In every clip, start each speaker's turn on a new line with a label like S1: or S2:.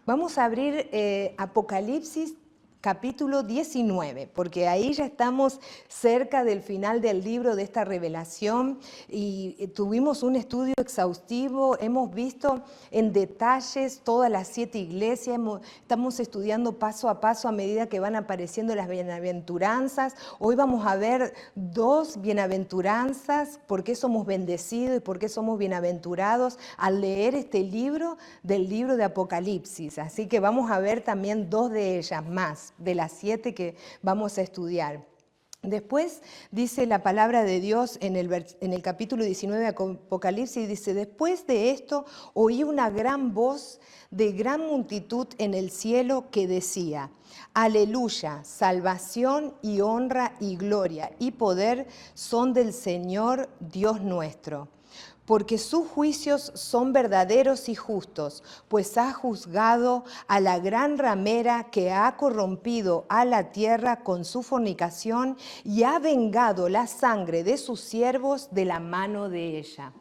S1: Vamos a abrir Apocalipsis capítulo 19, porque ahí ya estamos cerca del final del libro de esta revelación y tuvimos un estudio exhaustivo, hemos visto en detalles todas las 7 iglesias, estamos estudiando paso a paso a medida que van apareciendo las bienaventuranzas. Hoy vamos a ver 2 bienaventuranzas, por qué somos bendecidos y por qué somos bienaventurados al leer este libro del libro de Apocalipsis. Así que vamos a ver también 2 de ellas más, de las 7 que vamos a estudiar. Después dice la palabra de Dios en el capítulo 19 de Apocalipsis, dice: después de esto oí una gran voz de gran multitud en el cielo que decía: aleluya, salvación y honra y gloria y poder son del Señor Dios nuestro. Porque sus juicios son verdaderos y justos, pues ha juzgado a la gran ramera que ha corrompido a la tierra con su fornicación y ha vengado la sangre de sus siervos de la mano de ella.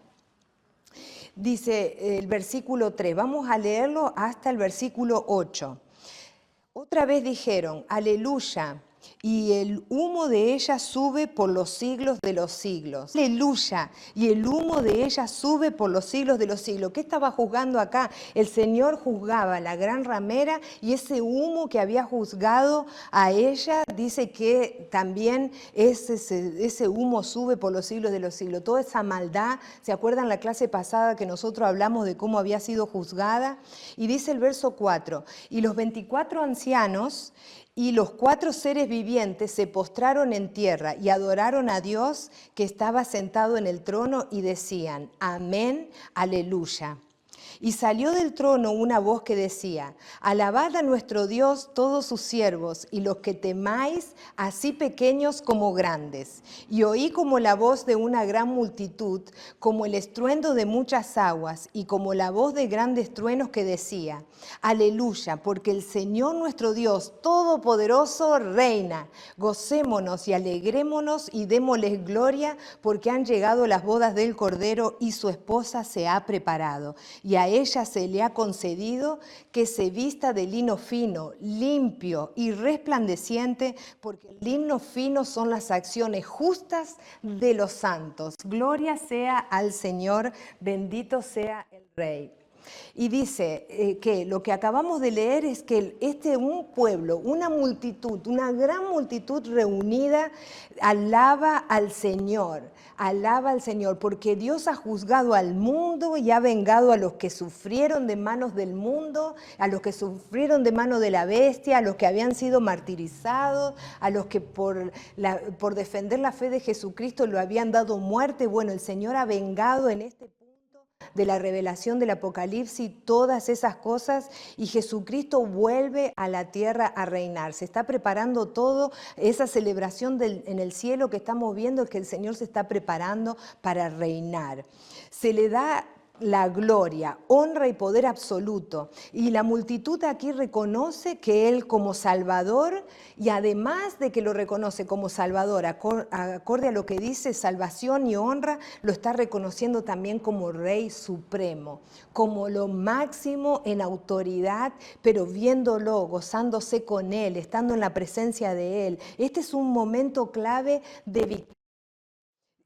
S1: Dice el versículo 3, vamos a leerlo hasta el versículo 8. Otra vez dijeron: aleluya, y el humo de ella sube por los siglos de los siglos. Aleluya, y el humo de ella sube por los siglos de los siglos. ¿Qué estaba juzgando acá? El Señor juzgaba a la gran ramera y ese humo que había juzgado a ella, dice que también ese humo sube por los siglos de los siglos. Toda esa maldad, ¿se acuerdan la clase pasada que nosotros hablamos de cómo había sido juzgada? Y dice el verso 4, y los 24 ancianos y los 4 seres vivientes se postraron en tierra y adoraron a Dios que estaba sentado en el trono y decían: amén, aleluya. Y salió del trono una voz que decía: alabad a nuestro Dios todos sus siervos y los que temáis, así pequeños como grandes. Y oí como la voz de una gran multitud, como el estruendo de muchas aguas y como la voz de grandes truenos que decía: aleluya, porque el Señor nuestro Dios todopoderoso reina. Gocémonos y alegrémonos y démosles gloria, porque han llegado las bodas del Cordero y su esposa se ha preparado. Y a ella se le ha concedido que se vista de lino fino, limpio y resplandeciente, porque el lino fino son las acciones justas de los santos. Gloria sea al Señor, bendito sea el Rey. Y dice que lo que acabamos de leer es que un pueblo, una multitud, una gran multitud reunida, alaba al Señor, porque Dios ha juzgado al mundo y ha vengado a los que sufrieron de manos del mundo, a los que sufrieron de mano de la bestia, a los que habían sido martirizados, a los que por defender la fe de Jesucristo lo habían dado muerte. Bueno, el Señor ha vengado en este de la revelación del Apocalipsis, todas esas cosas, y Jesucristo vuelve a la tierra a reinar. Se está preparando todo, esa celebración en el cielo que estamos viendo es que el Señor se está preparando para reinar. Se le da la gloria, honra y poder absoluto. Y la multitud aquí reconoce que Él como Salvador, y además de que lo reconoce como Salvador, acorde a lo que dice salvación y honra, lo está reconociendo también como Rey Supremo, como lo máximo en autoridad, pero viéndolo, gozándose con Él, estando en la presencia de Él. Este es un momento clave de victoria.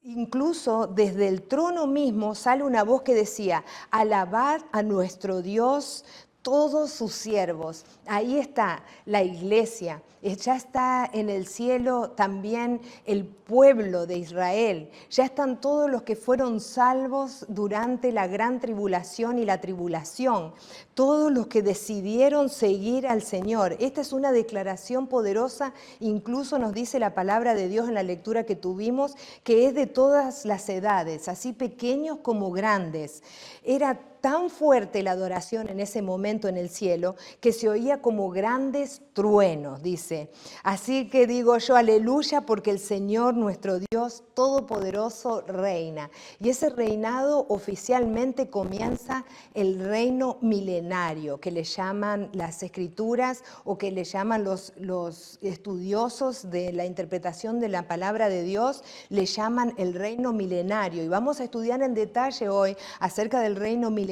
S1: Incluso desde el trono mismo sale una voz que decía: alabad a nuestro Dios todos sus siervos. Ahí está la iglesia, ya está en el cielo también el pueblo de Israel, ya están todos los que fueron salvos durante la gran tribulación y la tribulación, todos los que decidieron seguir al Señor. Esta es una declaración poderosa, incluso nos dice la palabra de Dios en la lectura que tuvimos, que es de todas las edades, así pequeños como grandes. Era tan fuerte la adoración en ese momento en el cielo que se oía como grandes truenos, dice. Así que digo yo, aleluya, porque el Señor nuestro Dios todopoderoso reina. Y ese reinado oficialmente comienza el reino milenario, que le llaman las escrituras o que le llaman los estudiosos de la interpretación de la palabra de Dios, le llaman el reino milenario. Y vamos a estudiar en detalle hoy acerca del reino milenario,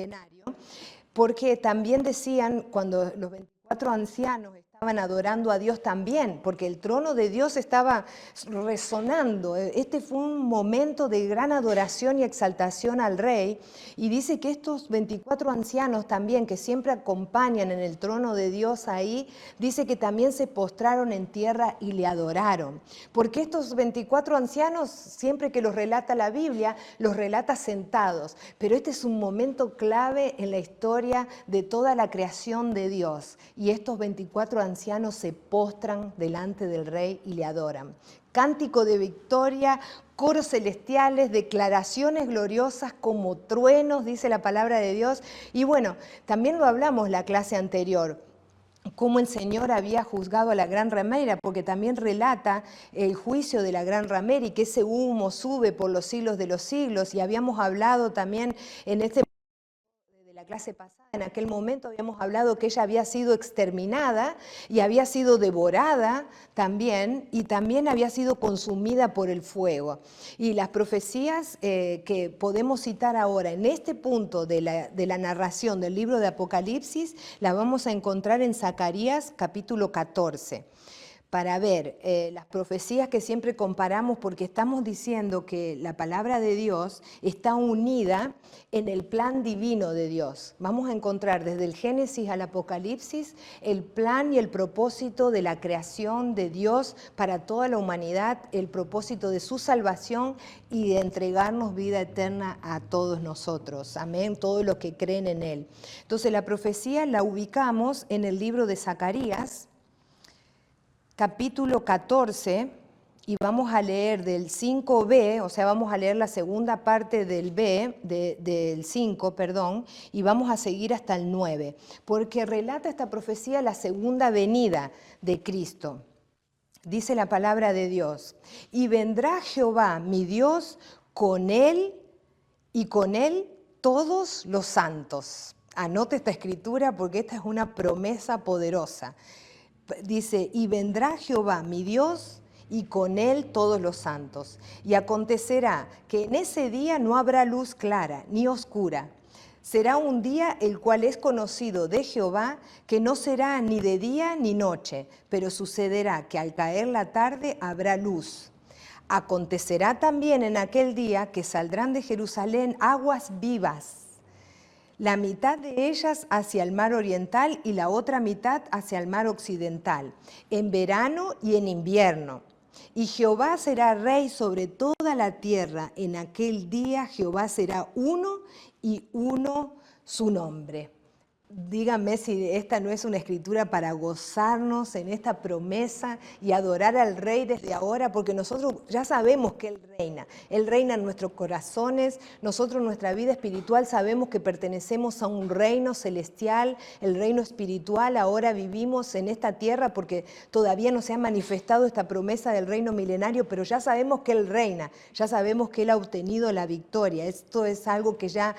S1: porque también decían, cuando los 24 ancianos estaban adorando a Dios también, porque el trono de Dios estaba resonando. Este fue un momento de gran adoración y exaltación al Rey, y dice que estos 24 ancianos también, que siempre acompañan en el trono de Dios ahí, dice que también se postraron en tierra y le adoraron. Porque estos 24 ancianos, siempre que los relata la Biblia, los relata sentados, pero este es un momento clave en la historia de toda la creación de Dios, y estos 24 ancianos se postran delante del Rey y le adoran. Cántico de victoria, coros celestiales, declaraciones gloriosas como truenos, dice la palabra de Dios. Y bueno, también lo hablamos la clase anterior, cómo el Señor había juzgado a la gran ramera, porque también relata el juicio de la gran ramera y que ese humo sube por los siglos de los siglos. Y habíamos hablado también en este de la clase pasada, en aquel momento habíamos hablado que ella había sido exterminada y había sido devorada también, y también había sido consumida por el fuego. Y las profecías que podemos citar ahora en este punto de la narración del libro de Apocalipsis, la vamos a encontrar en Zacarías capítulo 14. Para ver las profecías que siempre comparamos, porque estamos diciendo que la palabra de Dios está unida en el plan divino de Dios. Vamos a encontrar desde el Génesis al Apocalipsis el plan y el propósito de la creación de Dios para toda la humanidad, el propósito de su salvación y de entregarnos vida eterna a todos nosotros. Amén, todos los que creen en Él. Entonces la profecía la ubicamos en el libro de Zacarías, capítulo 14, y vamos a leer del 5b, o sea, vamos a leer la segunda parte del B, del 5, perdón, y vamos a seguir hasta el 9, porque relata esta profecía la segunda venida de Cristo. Dice la palabra de Dios: y vendrá Jehová, mi Dios, con él y con él todos los santos. Anote esta escritura porque esta es una promesa poderosa. Dice, y vendrá Jehová mi Dios y con él todos los santos. Y acontecerá que en ese día no habrá luz clara ni oscura. Será un día el cual es conocido de Jehová, que no será ni de día ni noche, pero sucederá que al caer la tarde habrá luz. Acontecerá también en aquel día que saldrán de Jerusalén aguas vivas, la mitad de ellas hacia el mar oriental y la otra mitad hacia el mar occidental, en verano y en invierno. Y Jehová será rey sobre toda la tierra. En aquel día Jehová será uno y uno su nombre. Díganme si esta no es una escritura para gozarnos en esta promesa y adorar al Rey desde ahora, porque nosotros ya sabemos que Él reina en nuestros corazones, nosotros en nuestra vida espiritual sabemos que pertenecemos a un reino celestial, el reino espiritual. Ahora vivimos en esta tierra porque todavía no se ha manifestado esta promesa del reino milenario, pero ya sabemos que Él reina, ya sabemos que Él ha obtenido la victoria. Esto es algo que ya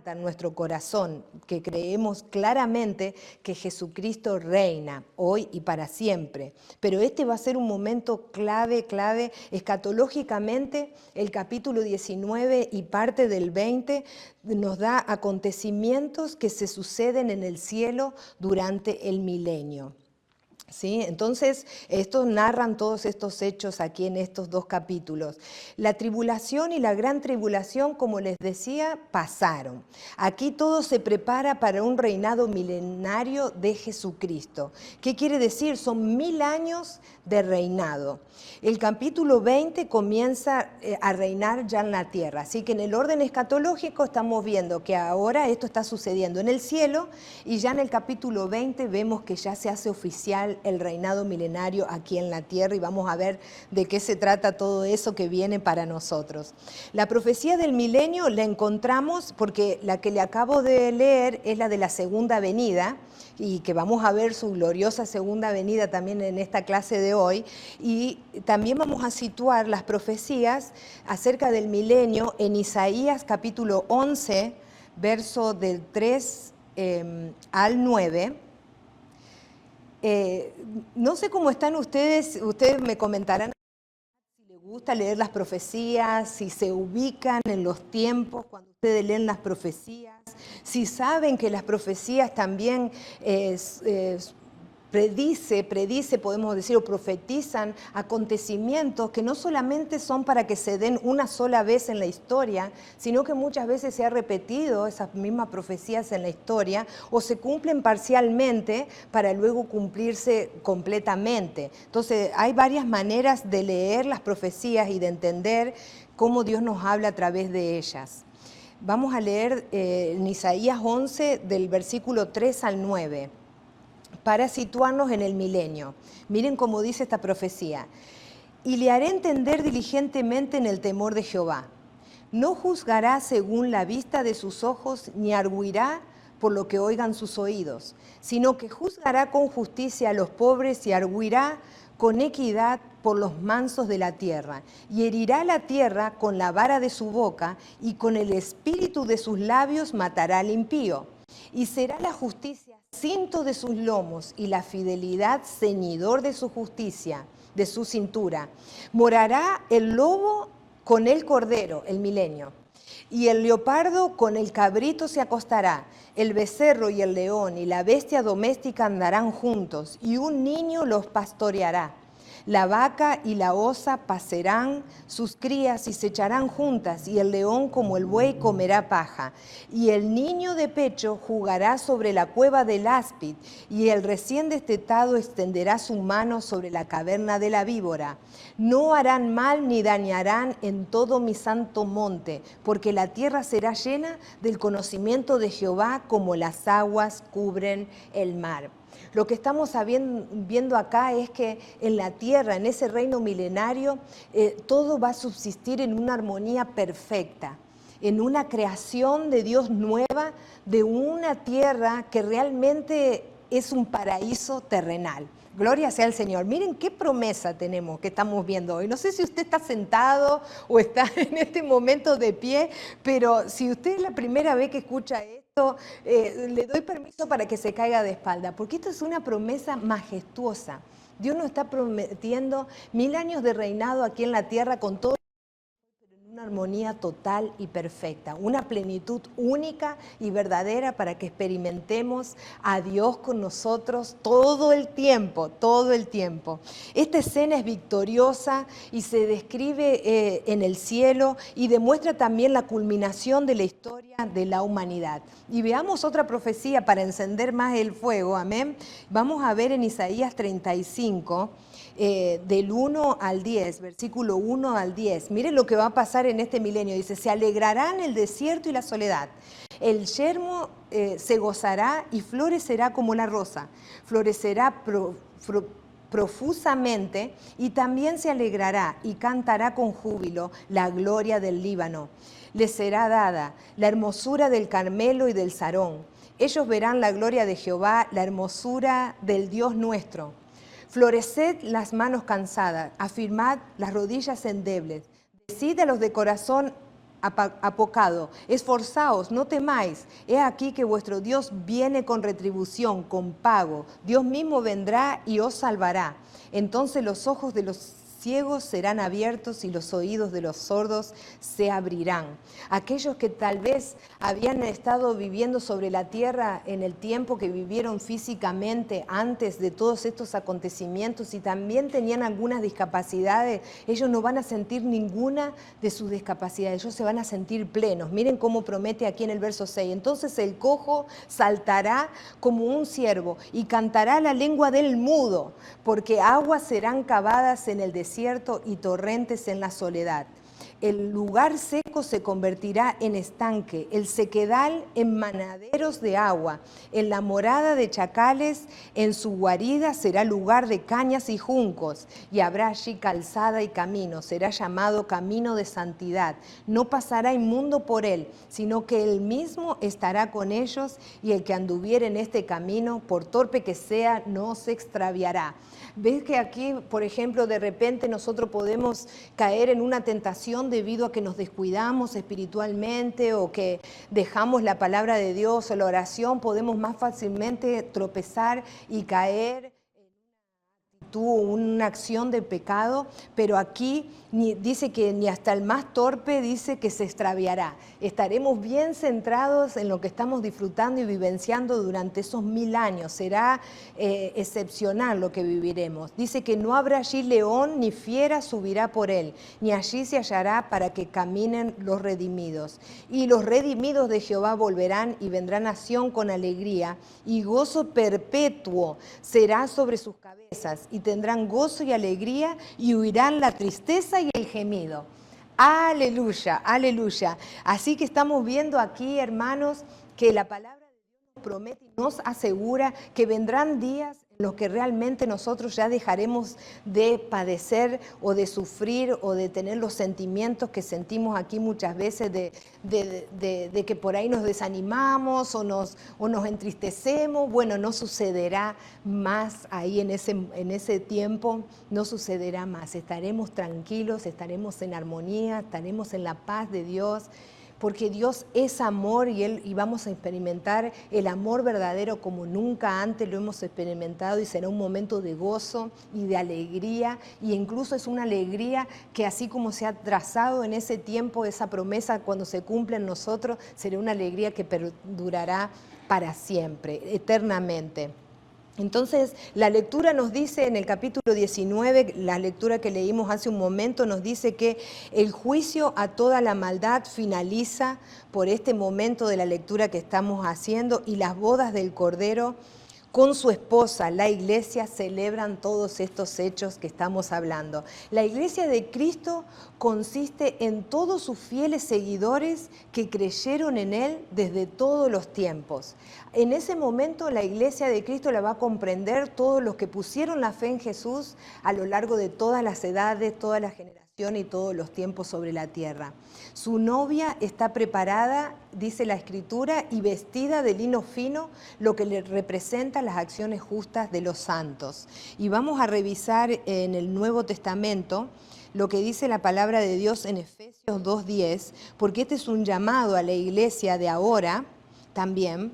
S1: en nuestro corazón, que creemos claramente que Jesucristo reina hoy y para siempre. Pero este va a ser un momento clave, escatológicamente. El capítulo 19 y parte del 20 nos da acontecimientos que se suceden en el cielo durante el milenio. ¿Sí? Entonces, estos narran todos estos hechos aquí en estos dos capítulos. La tribulación y la gran tribulación, como les decía, pasaron. Aquí todo se prepara para un reinado milenario de Jesucristo. ¿Qué quiere decir? Son 1000 años de reinado. El capítulo 20 comienza a reinar ya en la tierra. Así que en el orden escatológico estamos viendo que ahora esto está sucediendo en el cielo, y ya en el capítulo 20 vemos que ya se hace oficial el reinado milenario aquí en la tierra, y vamos a ver de qué se trata todo eso que viene para nosotros. La profecía del milenio la encontramos porque la que le acabo de leer es la de la segunda venida, y que vamos a ver su gloriosa segunda venida también en esta clase de hoy. Y también vamos a situar las profecías acerca del milenio en Isaías capítulo 11, verso del 3 al 9. No sé cómo están ustedes me comentarán si les gusta leer las profecías, si se ubican en los tiempos cuando ustedes leen las profecías, si saben que las profecías también predice, podemos decir, o profetizan acontecimientos que no solamente son para que se den una sola vez en la historia, sino que muchas veces se ha repetido esas mismas profecías en la historia o se cumplen parcialmente para luego cumplirse completamente. Entonces, hay varias maneras de leer las profecías y de entender cómo Dios nos habla a través de ellas. Vamos a leer en Isaías 11, del versículo 3 al 9. Para situarnos en el milenio. Miren cómo dice esta profecía. Y le haré entender diligentemente en el temor de Jehová. No juzgará según la vista de sus ojos, ni arguirá por lo que oigan sus oídos, sino que juzgará con justicia a los pobres y arguirá con equidad por los mansos de la tierra. Y herirá la tierra con la vara de su boca, y con el espíritu de sus labios matará al impío. Y será la justicia cinto de sus lomos y la fidelidad ceñidor de su justicia, de su cintura. Morará el lobo con el cordero, el milenio, y el leopardo con el cabrito se acostará. El becerro y el león y la bestia doméstica andarán juntos, y un niño los pastoreará. La vaca y la osa pacerán sus crías y se echarán juntas, y el león como el buey comerá paja. Y el niño de pecho jugará sobre la cueva del áspid, y el recién destetado extenderá su mano sobre la caverna de la víbora. No harán mal ni dañarán en todo mi santo monte, porque la tierra será llena del conocimiento de Jehová como las aguas cubren el mar. Lo que estamos viendo acá es que en la tierra, en ese reino milenario, todo va a subsistir en una armonía perfecta, en una creación de Dios nueva, de una tierra que realmente es un paraíso terrenal. Gloria sea al Señor. Miren qué promesa tenemos que estamos viendo hoy. No sé si usted está sentado o está en este momento de pie, pero si usted es la primera vez que escucha esto, le doy permiso para que se caiga de espalda, porque esto es una promesa majestuosa. Dios nos está prometiendo 1000 años de reinado aquí en la tierra con todo, una armonía total y perfecta, una plenitud única y verdadera para que experimentemos a Dios con nosotros todo el tiempo, todo el tiempo. Esta escena es victoriosa y se describe en el cielo y demuestra también la culminación de la historia de la humanidad. Y veamos otra profecía para encender más el fuego, amén. Vamos a ver en Isaías 35, del 1 al 10, versículo 1 al 10. Miren lo que va a pasar en este milenio. Dice, se alegrarán el desierto y la soledad. El yermo se gozará y florecerá como la rosa. Florecerá profusamente y también se alegrará y cantará con júbilo la gloria del Líbano. Les será dada la hermosura del Carmelo y del Sarón. Ellos verán la gloria de Jehová, la hermosura del Dios nuestro. Floreced las manos cansadas, afirmad las rodillas endebles. Decid a los de corazón apocado, esforzaos, no temáis. He aquí que vuestro Dios viene con retribución, con pago. Dios mismo vendrá y os salvará. Entonces los ojos de los ciegos serán abiertos y los oídos de los sordos se abrirán. Aquellos que tal vez habían estado viviendo sobre la tierra en el tiempo que vivieron físicamente antes de todos estos acontecimientos y también tenían algunas discapacidades, ellos no van a sentir ninguna de sus discapacidades, ellos se van a sentir plenos. Miren cómo promete aquí en el verso 6. Entonces el cojo saltará como un ciervo y cantará la lengua del mudo, porque aguas serán cavadas en el desierto y torrentes en la soledad. El lugar seco se convertirá en estanque, el sequedal en manaderos de agua. En la morada de chacales, en su guarida será lugar de cañas y juncos, y habrá allí calzada y camino, será llamado camino de santidad. No pasará inmundo por él, sino que él mismo estará con ellos, y el que anduviere en este camino, por torpe que sea, no se extraviará. ¿Ves que aquí, por ejemplo, de repente nosotros podemos caer en una tentación debido a que nos descuidamos espiritualmente o que dejamos la palabra de Dios o la oración? Podemos más fácilmente tropezar y caer en una tuvo una acción de pecado, pero aquí dice que ni hasta el más torpe dice que se extraviará. Estaremos bien centrados en lo que estamos disfrutando y vivenciando durante esos 1000 años. Será excepcional lo que viviremos. Dice que no habrá allí león ni fiera subirá por él, ni allí se hallará para que caminen los redimidos. Y los redimidos de Jehová volverán y vendrá nación con alegría, y gozo perpetuo será sobre sus cabezas, y tendrán gozo y alegría, y huirán la tristeza y el gemido. Aleluya, aleluya. Así que estamos viendo aquí, hermanos, que la palabra de Dios nos promete y nos asegura que vendrán días en los que realmente nosotros ya dejaremos de padecer o de sufrir o de tener los sentimientos que sentimos aquí muchas veces de que por ahí nos desanimamos o nos entristecemos. Bueno, no sucederá más ahí en ese tiempo, no sucederá más. Estaremos tranquilos, estaremos en armonía, estaremos en la paz de Dios, porque Dios es amor y vamos a experimentar el amor verdadero como nunca antes lo hemos experimentado, y será un momento de gozo y de alegría, y incluso es una alegría que así como se ha trazado en ese tiempo esa promesa cuando se cumple en nosotros, será una alegría que perdurará para siempre, eternamente. Entonces, la lectura nos dice en el capítulo 19, la lectura que leímos hace un momento, nos dice que el juicio a toda la maldad finaliza por este momento de la lectura que estamos haciendo, y las bodas del Cordero con su esposa, la iglesia, celebran todos estos hechos que estamos hablando. La iglesia de Cristo consiste en todos sus fieles seguidores que creyeron en Él desde todos los tiempos. En ese momento la iglesia de Cristo la va a comprender todos los que pusieron la fe en Jesús a lo largo de todas las edades, todas las generaciones y todos los tiempos sobre la tierra. Su novia está preparada, dice la Escritura, y vestida de lino fino, lo que le representa las acciones justas de los santos. Y vamos a revisar en el Nuevo Testamento lo que dice la palabra de Dios en Efesios 2:10, porque este es un llamado a la iglesia de ahora también,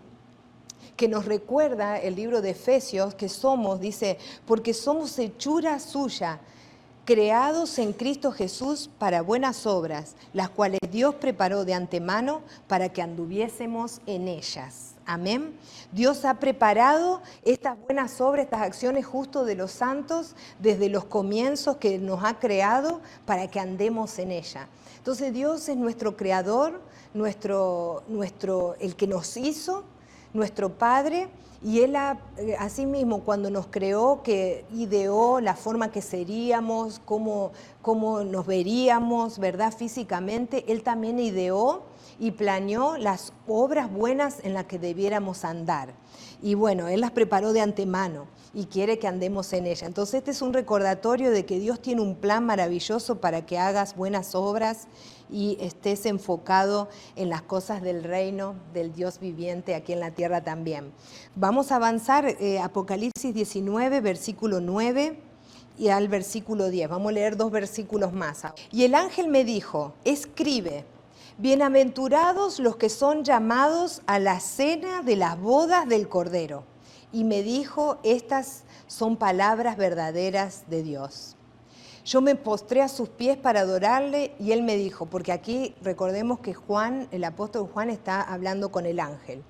S1: que nos recuerda el libro de Efesios que somos, dice, porque somos hechura suya, creados en Cristo Jesús para buenas obras, las cuales Dios preparó de antemano para que anduviésemos en ellas. Amén. Dios ha preparado estas buenas obras, estas acciones justo de los santos desde los comienzos que nos ha creado para que andemos en ella. Entonces Dios es nuestro creador, el que nos hizo, nuestro Padre, y Él asimismo cuando nos creó, que ideó la forma que seríamos, cómo nos veríamos, ¿verdad? Físicamente, Él también ideó y planeó las obras buenas en las que debiéramos andar. Y bueno, Él las preparó de antemano y quiere que andemos en ella. Entonces este es un recordatorio de que Dios tiene un plan maravilloso para que hagas buenas obras y estés enfocado en las cosas del reino del Dios viviente aquí en la tierra también. Vamos a avanzar, Apocalipsis 19, versículo 9 y al versículo 10. Vamos a leer 2 versículos más. Y el ángel me dijo, escribe, bienaventurados los que son llamados a la cena de las bodas del Cordero. Y me dijo, estas son palabras verdaderas de Dios. Yo me postré a sus pies para adorarle y él me dijo, porque aquí recordemos que Juan, el apóstol Juan, está hablando con el ángel.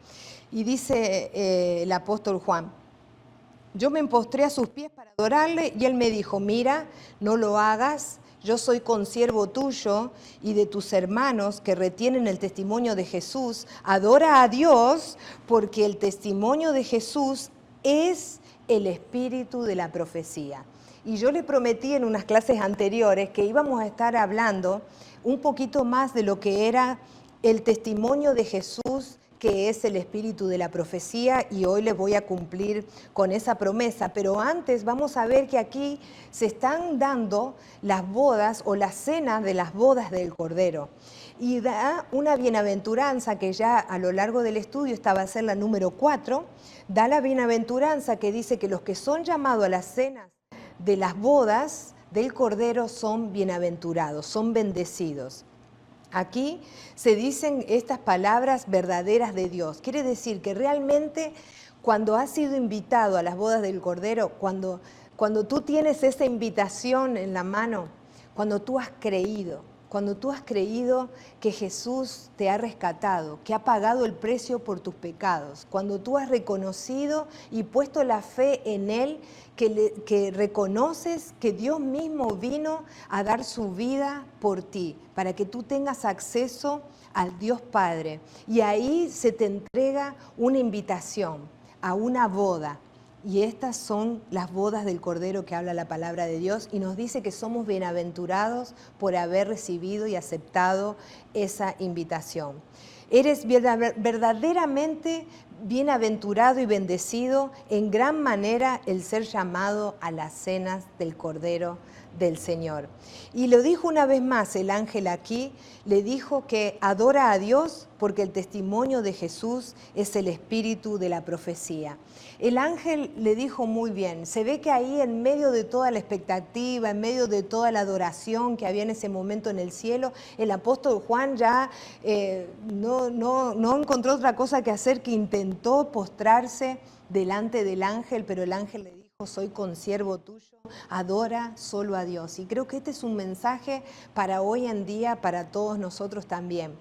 S1: Y dice el apóstol Juan, yo me postré a sus pies para adorarle y él me dijo, mira, no lo hagas, yo soy consiervo tuyo y de tus hermanos que retienen el testimonio de Jesús. Adora a Dios porque el testimonio de Jesús es el espíritu de la profecía. Y yo le prometí en unas clases anteriores que íbamos a estar hablando un poquito más de lo que era el testimonio de Jesús, que es el espíritu de la profecía, y hoy les voy a cumplir con esa promesa. Pero antes vamos a ver que aquí se están dando las bodas o la cena de las bodas del Cordero. Y da una bienaventuranza que ya a lo largo del estudio, esta va a ser la número 4, da la bienaventuranza que dice que los que son llamados a las cenas de las bodas del Cordero son bienaventurados, son bendecidos. Aquí se dicen estas palabras verdaderas de Dios. Quiere decir que realmente cuando has sido invitado a las bodas del Cordero, cuando Cuando tú tienes esa invitación en la mano, cuando tú has creído que Jesús te ha rescatado, que ha pagado el precio por tus pecados, cuando tú has reconocido y puesto la fe en Él, que reconoces que Dios mismo vino a dar su vida por ti, para que tú tengas acceso al Dios Padre. Y ahí se te entrega una invitación a una boda. Y estas son las bodas del Cordero que habla la palabra de Dios y nos dice que somos bienaventurados por haber recibido y aceptado esa invitación. Eres verdaderamente bienaventurado y bendecido en gran manera el ser llamado a las cenas del Cordero del Señor. Y lo dijo una vez más el ángel aquí, le dijo que adora a Dios porque el testimonio de Jesús es el espíritu de la profecía. El ángel le dijo muy bien, se ve que ahí en medio de toda la expectativa, en medio de toda la adoración que había en ese momento en el cielo, el apóstol Juan ya no encontró otra cosa que hacer que intentó postrarse delante del ángel, pero el ángel le dijo, soy consiervo tuyo, adora solo a Dios. Y creo que este es un mensaje para hoy en día, para todos nosotros también.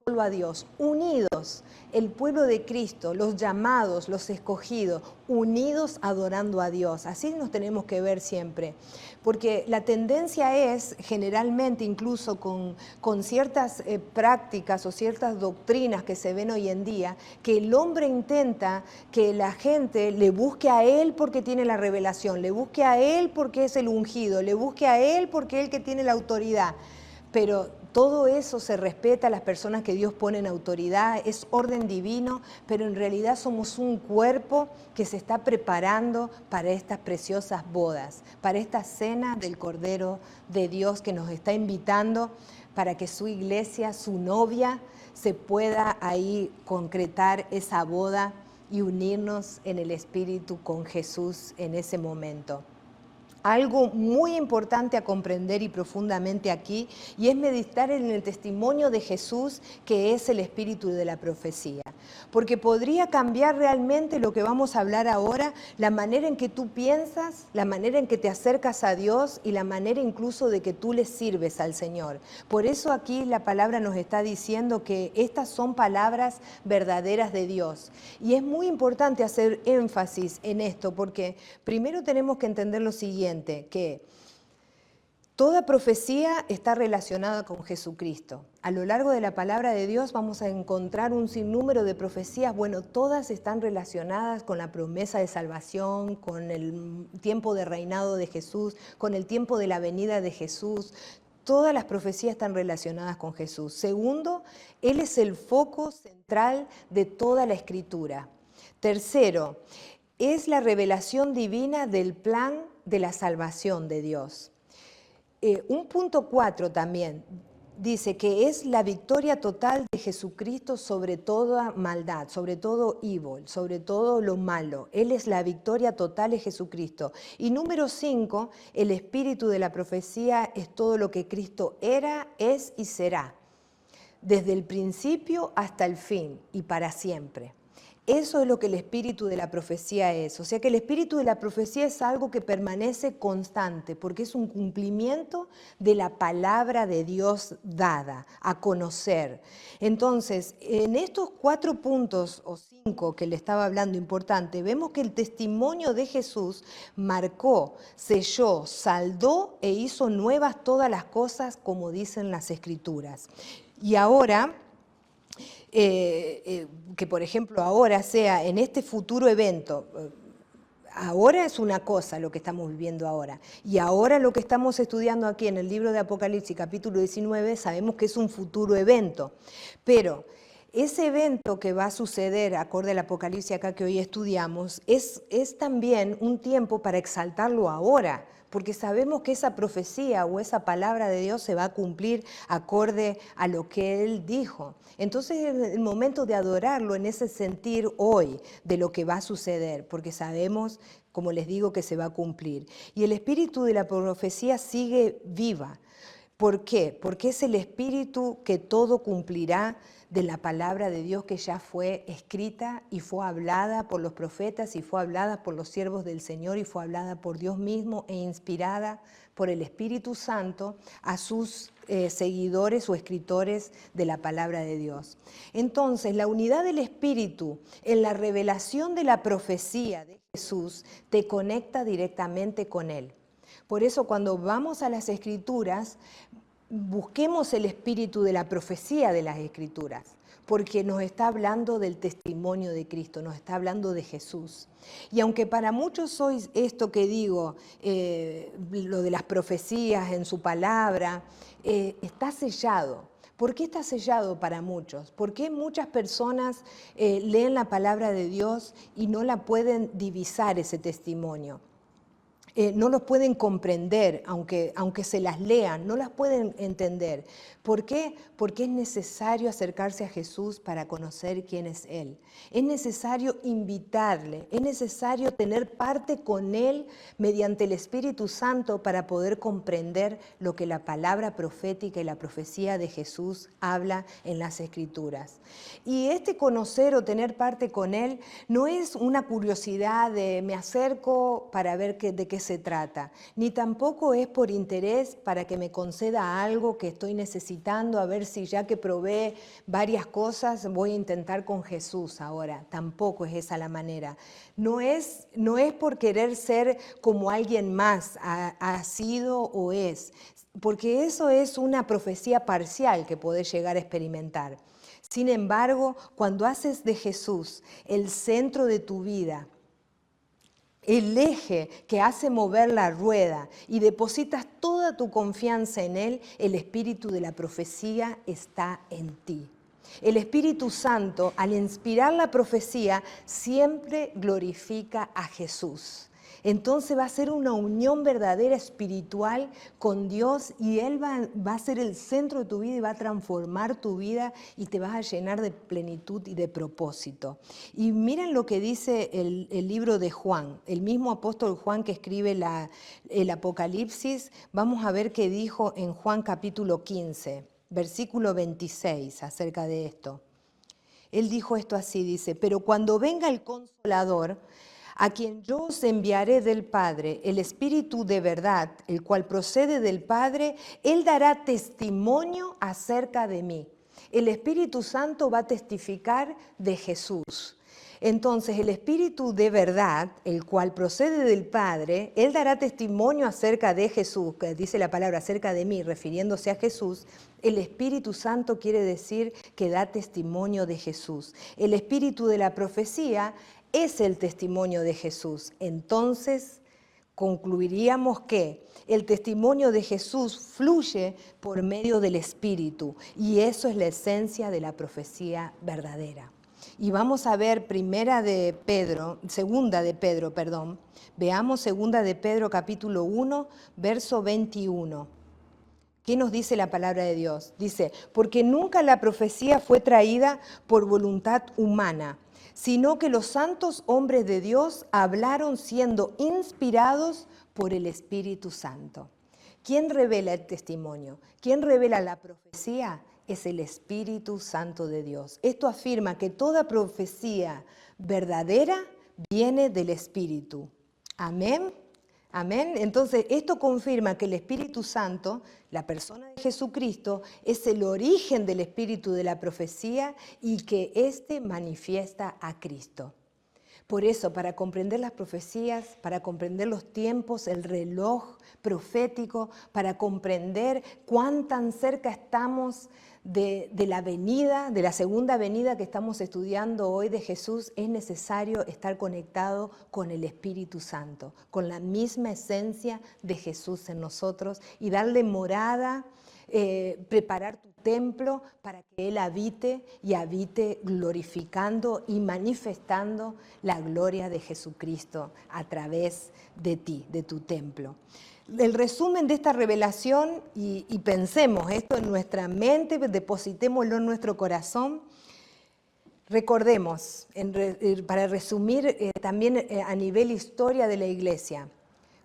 S1: Solo a Dios, unidos, el pueblo de Cristo, los llamados, los escogidos, unidos adorando a Dios. Así nos tenemos que ver siempre, porque la tendencia es generalmente, incluso con ciertas prácticas o ciertas doctrinas que se ven hoy en día, que el hombre intenta que la gente le busque a él porque tiene la revelación, le busque a él porque es el ungido, le busque a él porque es el que tiene la autoridad. Pero todo eso se respeta a las personas que Dios pone en autoridad, es orden divino, pero en realidad somos un cuerpo que se está preparando para estas preciosas bodas, para esta cena del Cordero de Dios que nos está invitando para que su iglesia, su novia, se pueda ahí concretar esa boda y unirnos en el Espíritu con Jesús en ese momento. Algo muy importante a comprender y profundamente aquí, y es meditar en el testimonio de Jesús, que es el espíritu de la profecía. Porque podría cambiar realmente lo que vamos a hablar ahora, la manera en que tú piensas, la manera en que te acercas a Dios y la manera incluso de que tú le sirves al Señor. Por eso aquí la palabra nos está diciendo que estas son palabras verdaderas de Dios. Y es muy importante hacer énfasis en esto, porque primero tenemos que entender lo siguiente, que toda profecía está relacionada con Jesucristo. A lo largo de la palabra de Dios vamos a encontrar un sinnúmero de profecías, bueno, todas están relacionadas con la promesa de salvación, con el tiempo de reinado de Jesús, con el tiempo de la venida de Jesús. Todas las profecías están relacionadas con Jesús. Segundo, Él es el foco central de toda la Escritura. Tercero, es la revelación divina del plan de la salvación de Dios. Un punto 4 también dice que es la victoria total de Jesucristo sobre toda maldad, sobre todo evil, sobre todo lo malo. Él es la victoria total de Jesucristo. Y número 5, el espíritu de la profecía es todo lo que Cristo era, es y será, desde el principio hasta el fin y para siempre. Eso es lo que el espíritu de la profecía es. O sea que el espíritu de la profecía es algo que permanece constante, porque es un cumplimiento de la palabra de Dios dada a conocer. Entonces, en estos 4 puntos o 5 que le estaba hablando importante, vemos que el testimonio de Jesús marcó, selló, saldó e hizo nuevas todas las cosas como dicen las Escrituras. Y ahora, que por ejemplo ahora sea en este futuro evento, ahora es una cosa lo que estamos viviendo ahora, y ahora lo que estamos estudiando aquí en el libro de Apocalipsis capítulo 19 sabemos que es un futuro evento, pero ese evento que va a suceder acorde al Apocalipsis acá que hoy estudiamos es también un tiempo para exaltarlo ahora, porque sabemos que esa profecía o esa palabra de Dios se va a cumplir acorde a lo que Él dijo. Entonces es el momento de adorarlo en ese sentir hoy de lo que va a suceder, porque sabemos, como les digo, que se va a cumplir. Y el espíritu de la profecía sigue viva. ¿Por qué? Porque es el espíritu que todo cumplirá de la palabra de Dios que ya fue escrita y fue hablada por los profetas y fue hablada por los siervos del Señor y fue hablada por Dios mismo e inspirada por el Espíritu Santo a sus seguidores o escritores de la palabra de Dios. Entonces, la unidad del Espíritu en la revelación de la profecía de Jesús te conecta directamente con Él. Por eso, cuando vamos a las Escrituras, busquemos el espíritu de la profecía de las Escrituras, porque nos está hablando del testimonio de Cristo, nos está hablando de Jesús. Y aunque para muchos sois esto que digo, lo de las profecías en su palabra, está sellado. ¿Por qué está sellado para muchos? ¿Por qué muchas personas leen la palabra de Dios y no la pueden divisar ese testimonio? No los pueden comprender, aunque se las lean, no las pueden entender. ¿Por qué? Porque es necesario acercarse a Jesús para conocer quién es Él. Es necesario invitarle, es necesario tener parte con Él mediante el Espíritu Santo para poder comprender lo que la palabra profética y la profecía de Jesús habla en las Escrituras. Y este conocer o tener parte con Él no es una curiosidad de me acerco para ver de qué se trata, ni tampoco es por interés para que me conceda algo que estoy necesitando, a ver si ya que probé varias cosas voy a intentar con Jesús ahora. Tampoco es esa la manera. No es por querer ser como alguien más ha sido o es, porque eso es una profecía parcial que podés llegar a experimentar. Sin embargo, cuando haces de Jesús el centro de tu vida, el eje que hace mover la rueda y depositas toda tu confianza en Él, el espíritu de la profecía está en ti. El Espíritu Santo, al inspirar la profecía, siempre glorifica a Jesús. Entonces va a ser una unión verdadera espiritual con Dios y Él va a ser el centro de tu vida y va a transformar tu vida y te vas a llenar de plenitud y de propósito. Y miren lo que dice el libro de Juan, el mismo apóstol Juan que escribe el Apocalipsis. Vamos a ver qué dijo en Juan capítulo 15, versículo 26 acerca de esto. Él dijo esto así, dice, pero cuando venga el Consolador, a quien yo os enviaré del Padre, el Espíritu de verdad, el cual procede del Padre, Él dará testimonio acerca de mí. El Espíritu Santo va a testificar de Jesús. Entonces, el Espíritu de verdad, el cual procede del Padre, Él dará testimonio acerca de Jesús, que dice la palabra acerca de mí, refiriéndose a Jesús. El Espíritu Santo quiere decir que da testimonio de Jesús. El Espíritu de la profecía es el testimonio de Jesús. Entonces, concluiríamos que el testimonio de Jesús fluye por medio del Espíritu y eso es la esencia de la profecía verdadera. Y vamos a ver segunda de Pedro, veamos segunda de Pedro capítulo 1, verso 21. ¿Qué nos dice la palabra de Dios? Dice, porque nunca la profecía fue traída por voluntad humana, sino que los santos hombres de Dios hablaron siendo inspirados por el Espíritu Santo. ¿Quién revela el testimonio? ¿Quién revela la profecía? Es el Espíritu Santo de Dios. Esto afirma que toda profecía verdadera viene del Espíritu. Amén. Amén. Entonces, esto confirma que el Espíritu Santo, la persona de Jesucristo, es el origen del espíritu de la profecía y que éste manifiesta a Cristo. Por eso, para comprender las profecías, para comprender los tiempos, el reloj profético, para comprender cuán tan cerca estamos de la venida, de la segunda venida que estamos estudiando hoy de Jesús, es necesario estar conectado con el Espíritu Santo, con la misma esencia de Jesús en nosotros y darle morada, preparar tu templo para que Él habite y habite glorificando y manifestando la gloria de Jesucristo a través de ti, de tu templo. El resumen de esta revelación, y pensemos esto en nuestra mente, depositémoslo en nuestro corazón. Recordemos, para resumir también a nivel historia de la iglesia,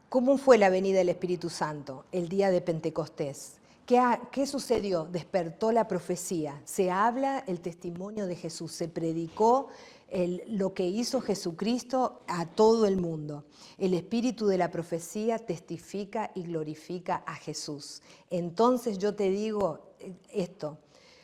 S1: ¿cómo fue la venida del Espíritu Santo el día de Pentecostés? ¿Qué sucedió? Despertó la profecía. Se habla el testimonio de Jesús. Se predicó lo que hizo Jesucristo a todo el mundo. El espíritu de la profecía testifica y glorifica a Jesús. Entonces yo te digo esto.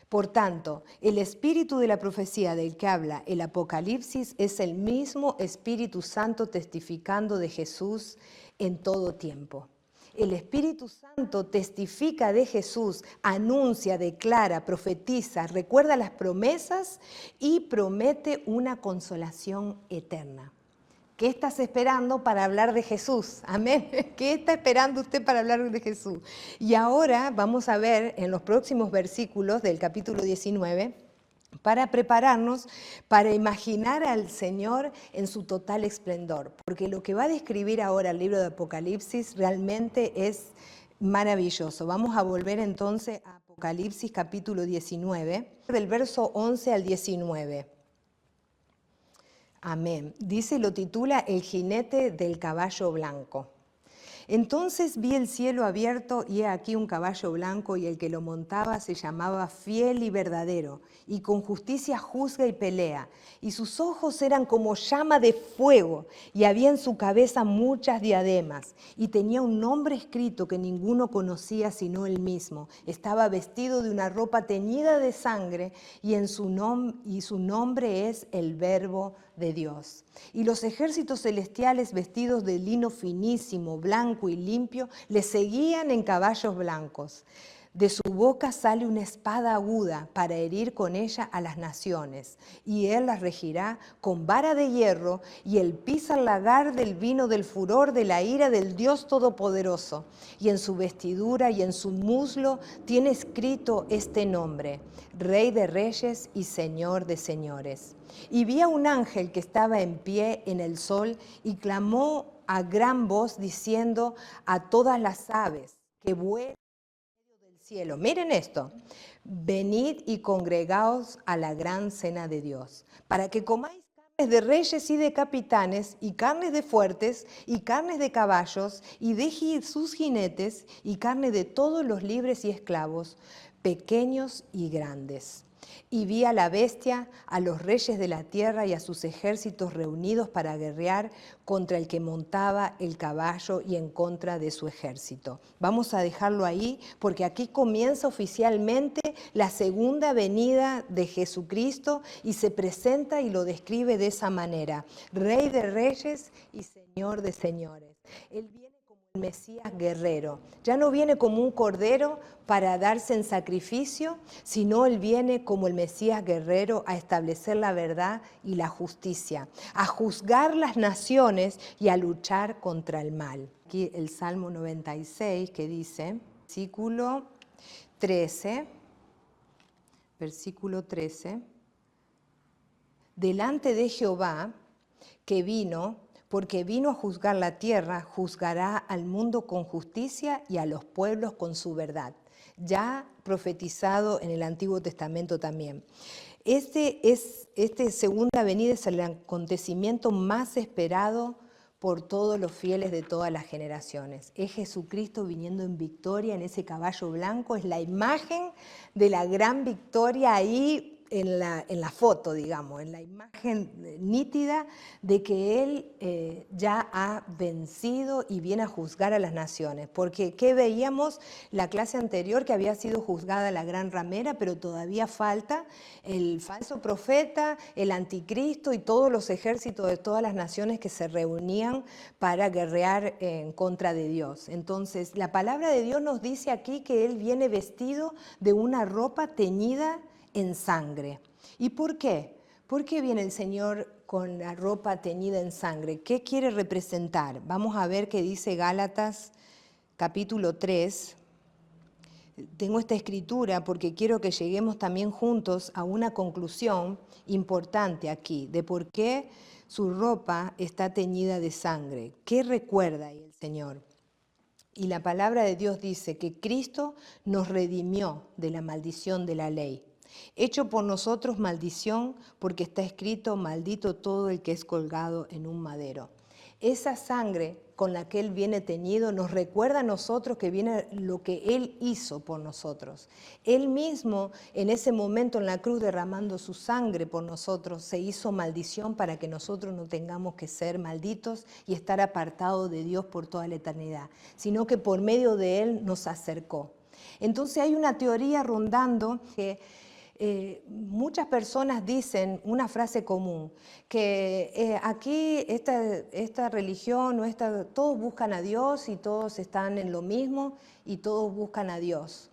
S1: Por tanto, el espíritu de la profecía del que habla el Apocalipsis es el mismo Espíritu Santo testificando de Jesús en todo tiempo. El Espíritu Santo testifica de Jesús, anuncia, declara, profetiza, recuerda las promesas y promete una consolación eterna. ¿Qué estás esperando para hablar de Jesús? Amén. ¿Qué está esperando usted para hablar de Jesús? Y ahora vamos a ver en los próximos versículos del capítulo 19, para prepararnos para imaginar al Señor en su total esplendor. Porque lo que va a describir ahora el libro de Apocalipsis realmente es maravilloso. Vamos a volver entonces a Apocalipsis capítulo 19, del verso 11 al 19. Amén. Dice, lo titula El jinete del caballo blanco. Entonces vi el cielo abierto y he aquí un caballo blanco y el que lo montaba se llamaba Fiel y Verdadero y con justicia juzga y pelea. Y sus ojos eran como llama de fuego y había en su cabeza muchas diademas y tenía un nombre escrito que ninguno conocía sino él mismo. Estaba vestido de una ropa teñida de sangre y su nombre es el Verbo de Dios. Y los ejércitos celestiales vestidos de lino finísimo, blanco y limpio, le seguían en caballos blancos. De su boca sale una espada aguda para herir con ella a las naciones, y él las regirá con vara de hierro, y él pisa el lagar del vino del furor de la ira del Dios Todopoderoso. Y en su vestidura y en su muslo tiene escrito este nombre: Rey de Reyes y Señor de Señores. Y vi a un ángel que estaba en pie en el sol y clamó a gran voz diciendo a todas las aves que vuelan del cielo. Miren esto: venid y congregaos a la gran cena de Dios, para que comáis carnes de reyes y de capitanes, y carnes de fuertes, y carnes de caballos, y de sus jinetes, y carne de todos los libres y esclavos, pequeños y grandes. Y vi a la bestia, a los reyes de la tierra y a sus ejércitos reunidos para guerrear contra el que montaba el caballo y en contra de su ejército. Vamos a dejarlo ahí porque aquí comienza oficialmente la segunda venida de Jesucristo y se presenta y lo describe de esa manera: Rey de Reyes y Señor de Señores. Él viene como el Mesías guerrero. Ya no viene como un cordero para darse en sacrificio, sino Él viene como el Mesías guerrero a establecer la verdad y la justicia, a juzgar las naciones y a luchar contra el mal. Aquí el Salmo 96 que dice, versículo 13, delante de Jehová que vino, porque vino a juzgar la tierra, juzgará al mundo con justicia y a los pueblos con su verdad. Ya profetizado en el Antiguo Testamento también. Este segunda venida es el acontecimiento más esperado por todos los fieles de todas las generaciones. Es Jesucristo viniendo en victoria en ese caballo blanco, es la imagen de la gran victoria ahí en la foto, digamos, en la imagen nítida de que Él ya ha vencido y viene a juzgar a las naciones. Porque, ¿qué veíamos la clase anterior? Que había sido juzgada la gran ramera, pero todavía falta el falso profeta, el anticristo y todos los ejércitos de todas las naciones que se reunían para guerrear en contra de Dios. Entonces, la palabra de Dios nos dice aquí que Él viene vestido de una ropa teñida en sangre. ¿Y por qué? ¿Por qué viene el Señor con la ropa teñida en sangre? ¿Qué quiere representar? Vamos a ver qué dice Gálatas capítulo 3. Tengo esta escritura porque quiero que lleguemos también juntos a una conclusión importante aquí de por qué su ropa está teñida de sangre. ¿Qué recuerda ahí el Señor? Y la palabra de Dios dice que Cristo nos redimió de la maldición de la ley. Hecho por nosotros maldición, porque está escrito: maldito todo el que es colgado en un madero. Esa sangre con la que Él viene teñido nos recuerda a nosotros que viene lo que Él hizo por nosotros. Él mismo, en ese momento en la cruz, derramando su sangre por nosotros, se hizo maldición para que nosotros no tengamos que ser malditos y estar apartados de Dios por toda la eternidad, sino que por medio de Él nos acercó. Entonces hay una teoría rondando que muchas personas dicen una frase común, que aquí esta religión, todos buscan a Dios y todos están en lo mismo y todos buscan a Dios.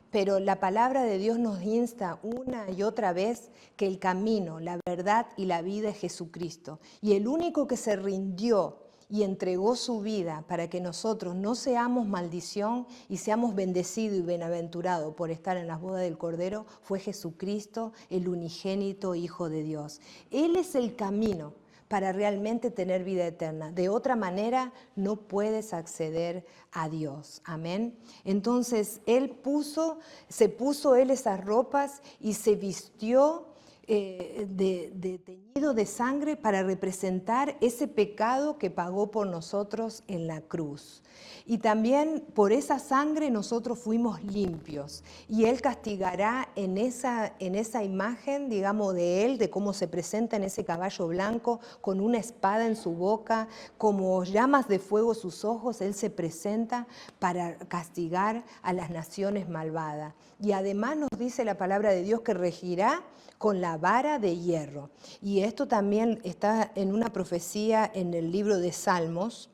S1: Pero la palabra de Dios nos insta una y otra vez que el camino, la verdad y la vida es Jesucristo. Y el único que se rindió y entregó su vida para que nosotros no seamos maldición y seamos bendecidos y bienaventurados por estar en las bodas del Cordero, fue Jesucristo, el unigénito Hijo de Dios. Él es el camino para realmente tener vida eterna. De otra manera no puedes acceder a Dios. Amén. Entonces se puso Él esas ropas y se vistió de teñido de sangre para representar ese pecado que pagó por nosotros en la cruz. Y también por esa sangre nosotros fuimos limpios. Y Él castigará en esa imagen, digamos, de Él, de cómo se presenta en ese caballo blanco, con una espada en su boca, como llamas de fuego sus ojos, Él se presenta para castigar a las naciones malvadas. Y además nos dice la palabra de Dios que regirá con la vara de hierro. Y esto también está en una profecía en el libro de Salmos.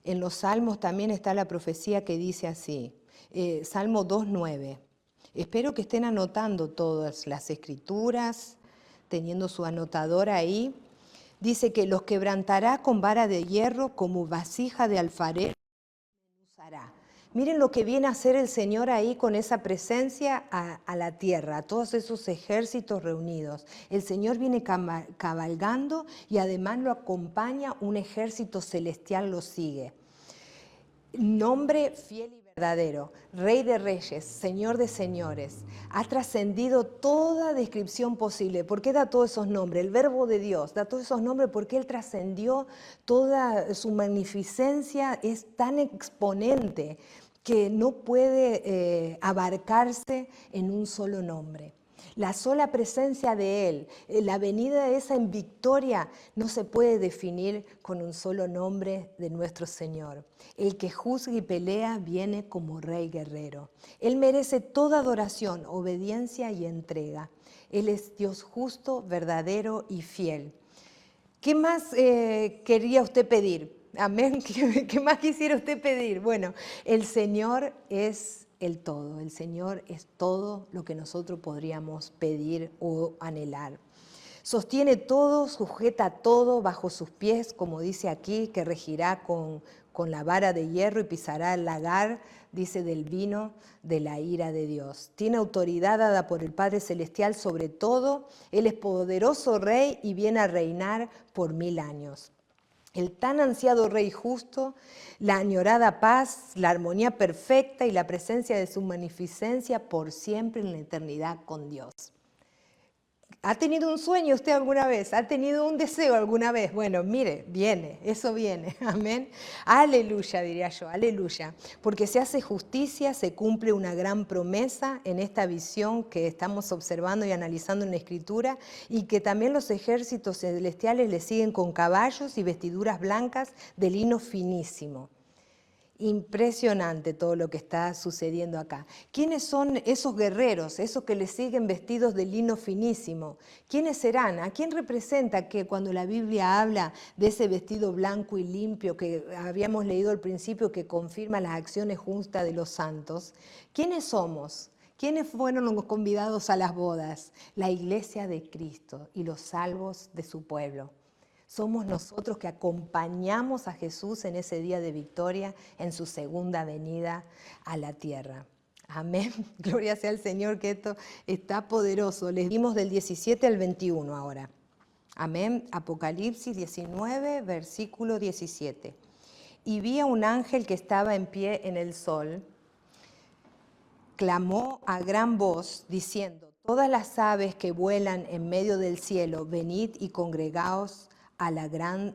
S1: En los Salmos también está la profecía que dice así, Salmo 2:9. Espero que estén anotando todas las escrituras, teniendo su anotador ahí. Dice que los quebrantará con vara de hierro, como vasija de alfarero usará. Miren lo que viene a hacer el Señor ahí con esa presencia a la tierra, a todos esos ejércitos reunidos. El Señor viene cabalgando y además lo acompaña un ejército celestial, lo sigue. Nombre fiel y verdadero, Rey de Reyes, Señor de Señores, ha trascendido toda descripción posible. ¿Por qué da todos esos nombres? El Verbo de Dios da todos esos nombres porque Él trascendió toda su magnificencia, es tan exponente que no puede abarcarse en un solo nombre. La sola presencia de Él, la venida de esa en victoria, no se puede definir con un solo nombre de nuestro Señor. El que juzga y pelea viene como Rey guerrero. Él merece toda adoración, obediencia y entrega. Él es Dios justo, verdadero y fiel. ¿Qué más quería usted pedir? Amén. ¿Qué más quisiera usted pedir? Bueno, el Señor es el todo. El Señor es todo lo que nosotros podríamos pedir o anhelar. Sostiene todo, sujeta todo bajo sus pies, como dice aquí, que regirá con la vara de hierro y pisará el lagar, dice, del vino de la ira de Dios. Tiene autoridad dada por el Padre Celestial sobre todo. Él es poderoso Rey y viene a reinar por 1000 años. El tan ansiado Rey justo, la añorada paz, la armonía perfecta y la presencia de su magnificencia por siempre en la eternidad con Dios. ¿Ha tenido un sueño usted alguna vez? ¿Ha tenido un deseo alguna vez? Bueno, mire, viene, eso viene, amén. Aleluya, diría yo, aleluya. Porque se hace justicia, se cumple una gran promesa en esta visión que estamos observando y analizando en la Escritura, y que también los ejércitos celestiales le siguen con caballos y vestiduras blancas de lino finísimo. Impresionante todo lo que está sucediendo acá. ¿Quiénes son esos guerreros, esos que le siguen vestidos de lino finísimo? ¿Quiénes serán? ¿A quién representa que cuando la Biblia habla de ese vestido blanco y limpio que habíamos leído al principio, que confirma las acciones justas de los santos? ¿Quiénes somos? ¿Quiénes fueron los convidados a las bodas? La iglesia de Cristo y los salvos de su pueblo. Somos nosotros que acompañamos a Jesús en ese día de victoria, en su segunda venida a la tierra. Amén. Gloria sea al Señor, que esto está poderoso. Les dimos del 17 al 21 ahora. Amén. Apocalipsis 19, versículo 17. Y vi a un ángel que estaba en pie en el sol. Clamó a gran voz diciendo: todas las aves que vuelan en medio del cielo, venid y congregaos a la gran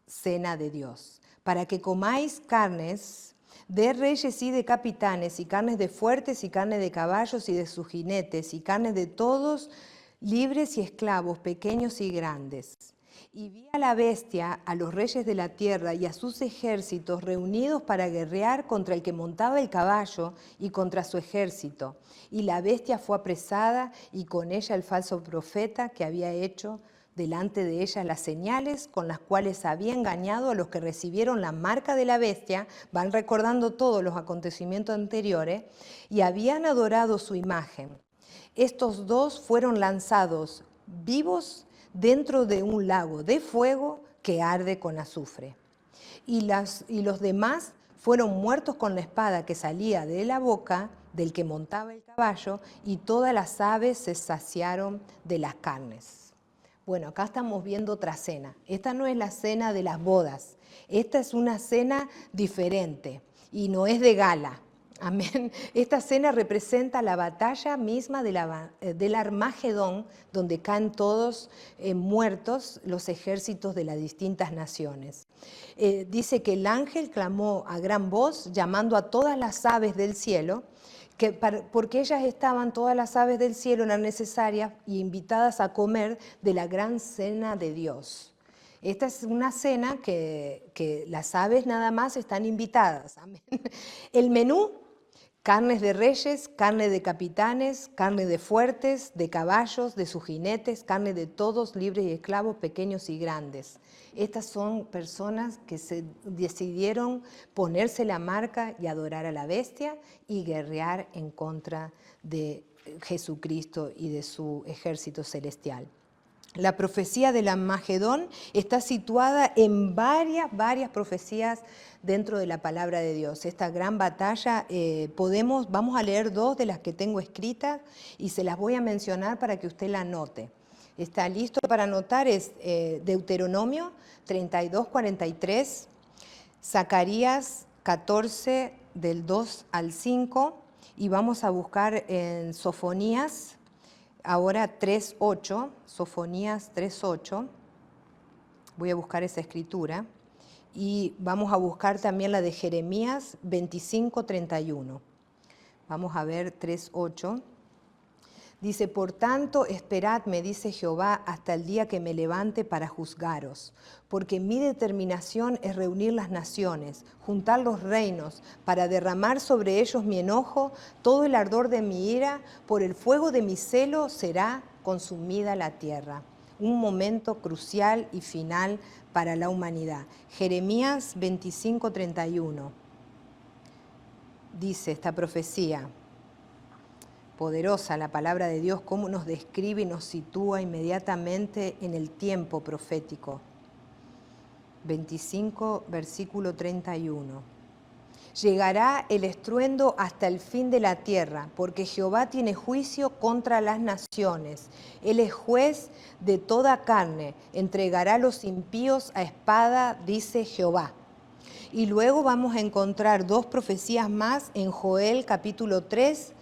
S1: cena de Dios, para que comáis carnes de reyes y de capitanes, y carnes de fuertes, y carne de caballos y de sus jinetes, y carnes de todos, libres y esclavos, pequeños y grandes. Y vi a la bestia, a los reyes de la tierra y a sus ejércitos reunidos para guerrear contra el que montaba el caballo y contra su ejército. Y la bestia fue apresada, y con ella el falso profeta que había hecho delante de ella las señales con las cuales había engañado a los que recibieron la marca de la bestia, van recordando todos los acontecimientos anteriores, y habían adorado su imagen. Estos dos fueron lanzados vivos dentro de un lago de fuego que arde con azufre. Y los demás fueron muertos con la espada que salía de la boca del que montaba el caballo, y todas las aves se saciaron de las carnes. Bueno, acá estamos viendo otra cena. Esta no es la cena de las bodas. Esta es una cena diferente y no es de gala. Amén. Esta cena representa la batalla misma del Armagedón, donde caen todos muertos los ejércitos de las distintas naciones. Dice que el ángel clamó a gran voz, llamando a todas las aves del cielo, porque ellas estaban, todas las aves del cielo eran necesarias y invitadas a comer de la gran cena de Dios. Esta es una cena que las aves nada más están invitadas. Amén. El menú: carnes de reyes, carne de capitanes, carne de fuertes, de caballos, de sus jinetes, carne de todos, libres y esclavos, pequeños y grandes. Estas son personas que se decidieron ponerse la marca y adorar a la bestia y guerrear en contra de Jesucristo y de su ejército celestial. La profecía del Armagedón está situada en varias profecías dentro de la palabra de Dios. Esta gran batalla, vamos a leer dos de las que tengo escritas y se las voy a mencionar para que usted la anote. ¿Está listo para anotar? Es Deuteronomio 32:43, Zacarías 14 del 2 al 5, y vamos a buscar en Sofonías, ahora 3:8, Sofonías 3:8, voy a buscar esa escritura, y vamos a buscar también la de Jeremías 25:31. Vamos a ver 3:8. Dice: por tanto, esperadme, dice Jehová, hasta el día que me levante para juzgaros, porque mi determinación es reunir las naciones, juntar los reinos, para derramar sobre ellos mi enojo, todo el ardor de mi ira, por el fuego de mi celo será consumida la tierra. Un momento crucial y final para la humanidad. Jeremías 25:31. Dice esta profecía poderosa, la palabra de Dios, cómo nos describe y nos sitúa inmediatamente en el tiempo profético. 25, versículo 31. Llegará el estruendo hasta el fin de la tierra, porque Jehová tiene juicio contra las naciones. Él es juez de toda carne, entregará a los impíos a espada, dice Jehová. Y luego vamos a encontrar dos profecías más en Joel capítulo 3,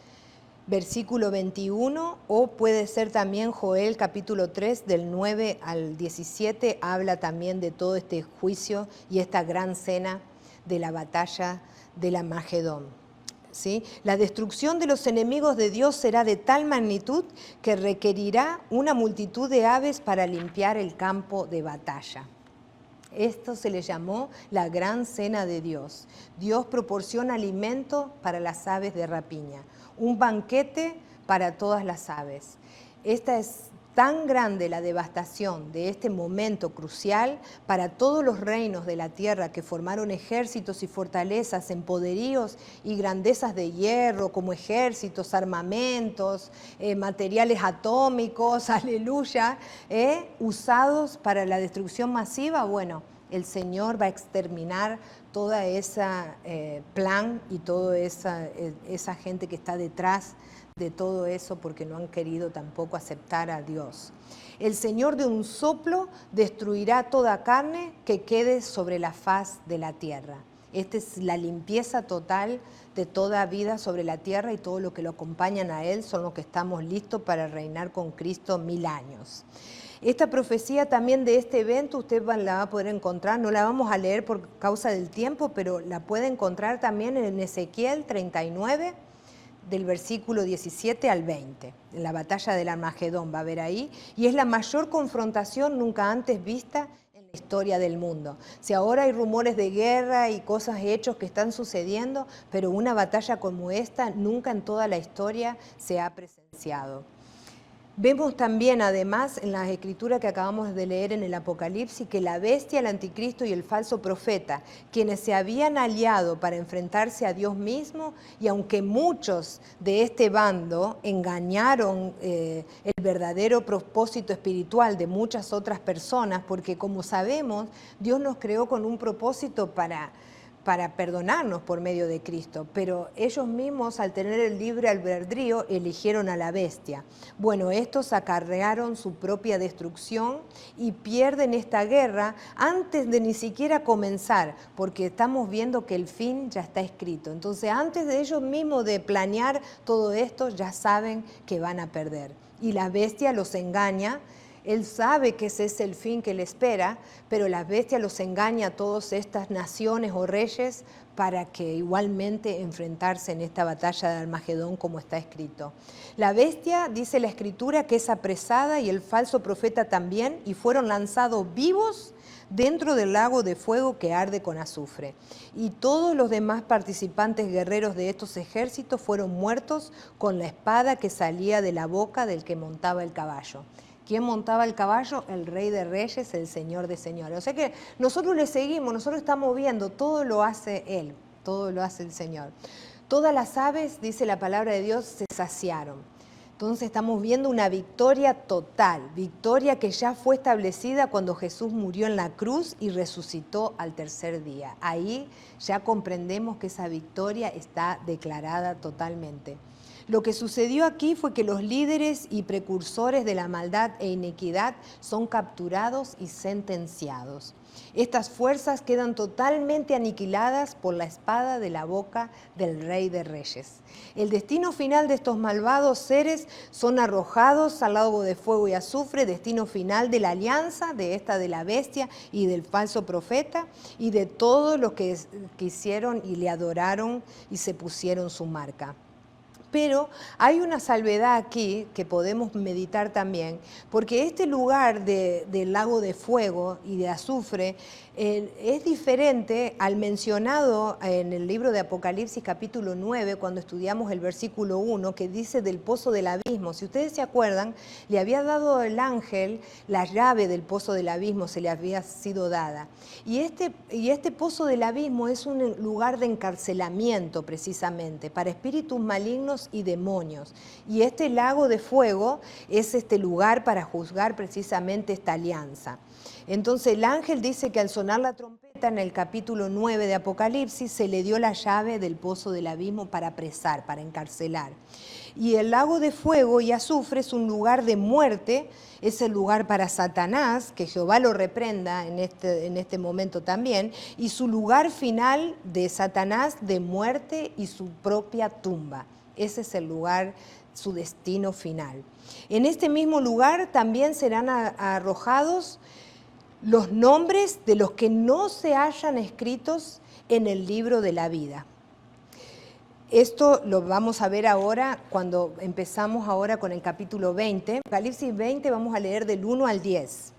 S1: versículo 21, o puede ser también Joel capítulo 3 del 9 al 17, habla también de todo este juicio y esta gran cena de la batalla del Armagedón. ¿Sí? La destrucción de los enemigos de Dios será de tal magnitud que requerirá una multitud de aves para limpiar el campo de batalla. Esto se le llamó la gran cena de Dios. Dios proporciona alimento para las aves de rapiña, un banquete para todas las aves. Esta es tan grande la devastación de este momento crucial para todos los reinos de la tierra que formaron ejércitos y fortalezas en poderíos y grandezas de hierro, como ejércitos, armamentos, materiales atómicos, aleluya, usados para la destrucción masiva. Bueno, el Señor va a exterminar toda esa plan y toda esa gente que está detrás de todo eso, porque no han querido tampoco aceptar a Dios. El Señor de un soplo destruirá toda carne que quede sobre la faz de la tierra. Esta es la limpieza total de toda vida sobre la tierra, y todo lo que lo acompañan a Él son los que estamos listos para reinar con Cristo 1000 años. Esta profecía también de este evento usted la va a poder encontrar, no la vamos a leer por causa del tiempo, pero la puede encontrar también en Ezequiel 39, del versículo 17 al 20, en la batalla del Armagedón, va a ver ahí, y es la mayor confrontación nunca antes vista en la historia del mundo. Si ahora hay rumores de guerra y cosas, hechos que están sucediendo, pero una batalla como esta nunca en toda la historia se ha presenciado. Vemos también, además, en las escrituras que acabamos de leer en el Apocalipsis, que la bestia, el anticristo y el falso profeta, quienes se habían aliado para enfrentarse a Dios mismo, y aunque muchos de este bando engañaron el verdadero propósito espiritual de muchas otras personas, porque como sabemos, Dios nos creó con un propósito para perdonarnos por medio de Cristo, pero ellos mismos al tener el libre albedrío eligieron a la bestia. Bueno, estos acarrearon su propia destrucción y pierden esta guerra antes de ni siquiera comenzar, porque estamos viendo que el fin ya está escrito. Entonces, antes de ellos mismos de planear todo esto, ya saben que van a perder. Y la bestia los engaña. Él sabe que ese es el fin que le espera, pero la bestia los engaña a todas estas naciones o reyes para que igualmente enfrentarse en esta batalla de Armagedón como está escrito. La bestia, dice la Escritura, que es apresada y el falso profeta también, y fueron lanzados vivos dentro del lago de fuego que arde con azufre. Y todos los demás participantes guerreros de estos ejércitos fueron muertos con la espada que salía de la boca del que montaba el caballo. ¿Quién montaba el caballo? El Rey de Reyes, el Señor de Señores. O sea que nosotros le seguimos, nosotros estamos viendo, todo lo hace Él, todo lo hace el Señor. Todas las aves, dice la palabra de Dios, se saciaron. Entonces estamos viendo una victoria total, victoria que ya fue establecida cuando Jesús murió en la cruz y resucitó al tercer día. Ahí ya comprendemos que esa victoria está declarada totalmente. Lo que sucedió aquí fue que los líderes y precursores de la maldad e iniquidad son capturados y sentenciados. Estas fuerzas quedan totalmente aniquiladas por la espada de la boca del Rey de Reyes. El destino final de estos malvados seres son arrojados al lago de fuego y azufre, destino final de la alianza, de la bestia y del falso profeta, y de todos los que quisieron y le adoraron y se pusieron su marca. Pero hay una salvedad aquí que podemos meditar también, porque este lugar del lago de fuego y de azufre es diferente al mencionado en el libro de Apocalipsis capítulo 9, cuando estudiamos el versículo 1, que dice del pozo del abismo. Si ustedes se acuerdan, le había dado el ángel la llave del pozo del abismo, se le había sido dada. Y este pozo del abismo es un lugar de encarcelamiento precisamente para espíritus malignos y demonios. Y este lago de fuego es este lugar para juzgar precisamente esta alianza. Entonces el ángel dice que al sonar la trompeta en el capítulo 9 de Apocalipsis se le dio la llave del pozo del abismo para apresar, para encarcelar. Y el lago de fuego y azufre es un lugar de muerte, es el lugar para Satanás, que Jehová lo reprenda en este momento también, y su lugar final de Satanás de muerte y su propia tumba. Ese es el lugar, su destino final. En este mismo lugar también serán arrojados los nombres de los que no se hayan escritos en el libro de la vida. Esto lo vamos a ver ahora cuando empezamos ahora con el capítulo 20. Apocalipsis 20 vamos a leer del 1 al 10.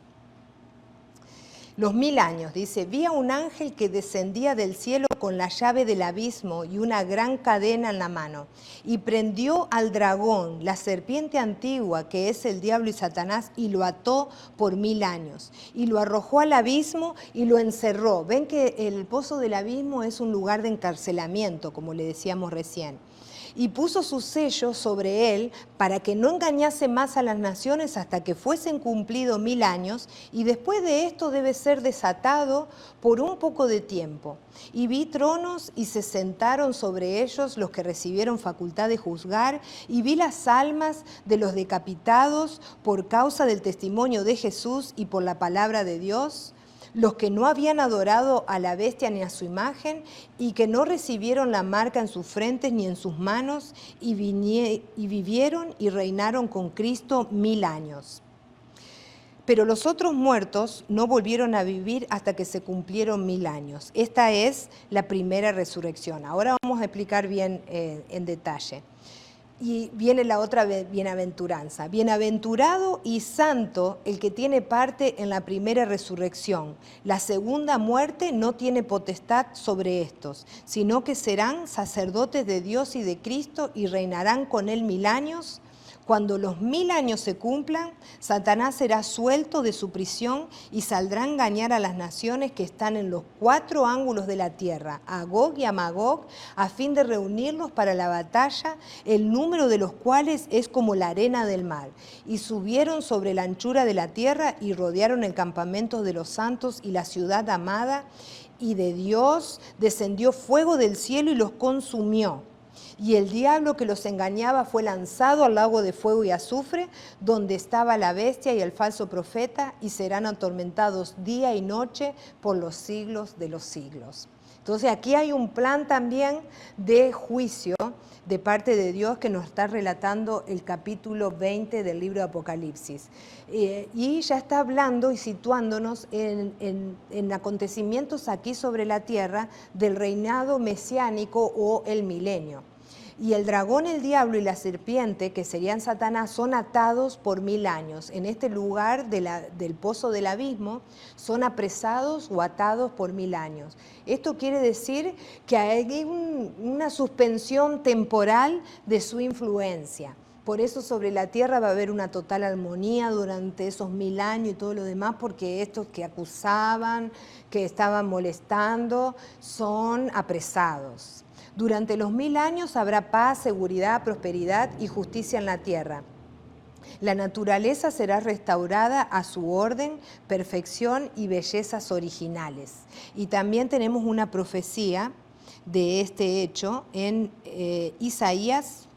S1: Los 1000 años, dice, vi a un ángel que descendía del cielo con la llave del abismo y una gran cadena en la mano, y prendió al dragón, la serpiente antigua, que es el diablo y Satanás, y lo ató por 1000 años, y lo arrojó al abismo y lo encerró. Ven que el pozo del abismo es un lugar de encarcelamiento, como le decíamos recién. Y puso su sello sobre él para que no engañase más a las naciones hasta que fuesen cumplidos 1000 años, y después de esto debe ser desatado por un poco de tiempo. Y vi tronos y se sentaron sobre ellos los que recibieron facultad de juzgar, y vi las almas de los decapitados por causa del testimonio de Jesús y por la palabra de Dios, los que no habían adorado a la bestia ni a su imagen, y que no recibieron la marca en sus frentes ni en sus manos, y vivieron y reinaron con Cristo 1000 años. Pero los otros muertos no volvieron a vivir hasta que se cumplieron 1000 años. Esta es la primera resurrección. Ahora vamos a explicar bien en detalle. Y viene la otra bienaventuranza. Bienaventurado y santo el que tiene parte en la primera resurrección. La segunda muerte no tiene potestad sobre estos, sino que serán sacerdotes de Dios y de Cristo y reinarán con él 1000 años. Cuando los 1000 años se cumplan, Satanás será suelto de su prisión y saldrá a engañar a las naciones que están en los 4 ángulos de la tierra, a Gog y a Magog, a fin de reunirlos para la batalla, el número de los cuales es como la arena del mar. Y subieron sobre la anchura de la tierra y rodearon el campamento de los santos y la ciudad amada, y de Dios descendió fuego del cielo y los consumió. Y el diablo que los engañaba fue lanzado al lago de fuego y azufre, donde estaba la bestia y el falso profeta, y serán atormentados día y noche por los siglos de los siglos. Entonces aquí hay un plan también de juicio de parte de Dios que nos está relatando el capítulo 20 del libro de Apocalipsis. Y ya está hablando y situándonos en acontecimientos aquí sobre la tierra del reinado mesiánico o el milenio. Y el dragón, el diablo y la serpiente, que serían Satanás, son atados por 1000 años. En este lugar del pozo del abismo son apresados o atados por 1000 años. Esto quiere decir que hay una suspensión temporal de su influencia. Por eso sobre la tierra va a haber una total armonía durante esos 1000 años y todo lo demás, porque estos que acusaban, que estaban molestando, son apresados. Durante los 1000 años habrá paz, seguridad, prosperidad y justicia en la tierra. La naturaleza será restaurada a su orden, perfección y bellezas originales. Y también tenemos una profecía de este hecho en Isaías,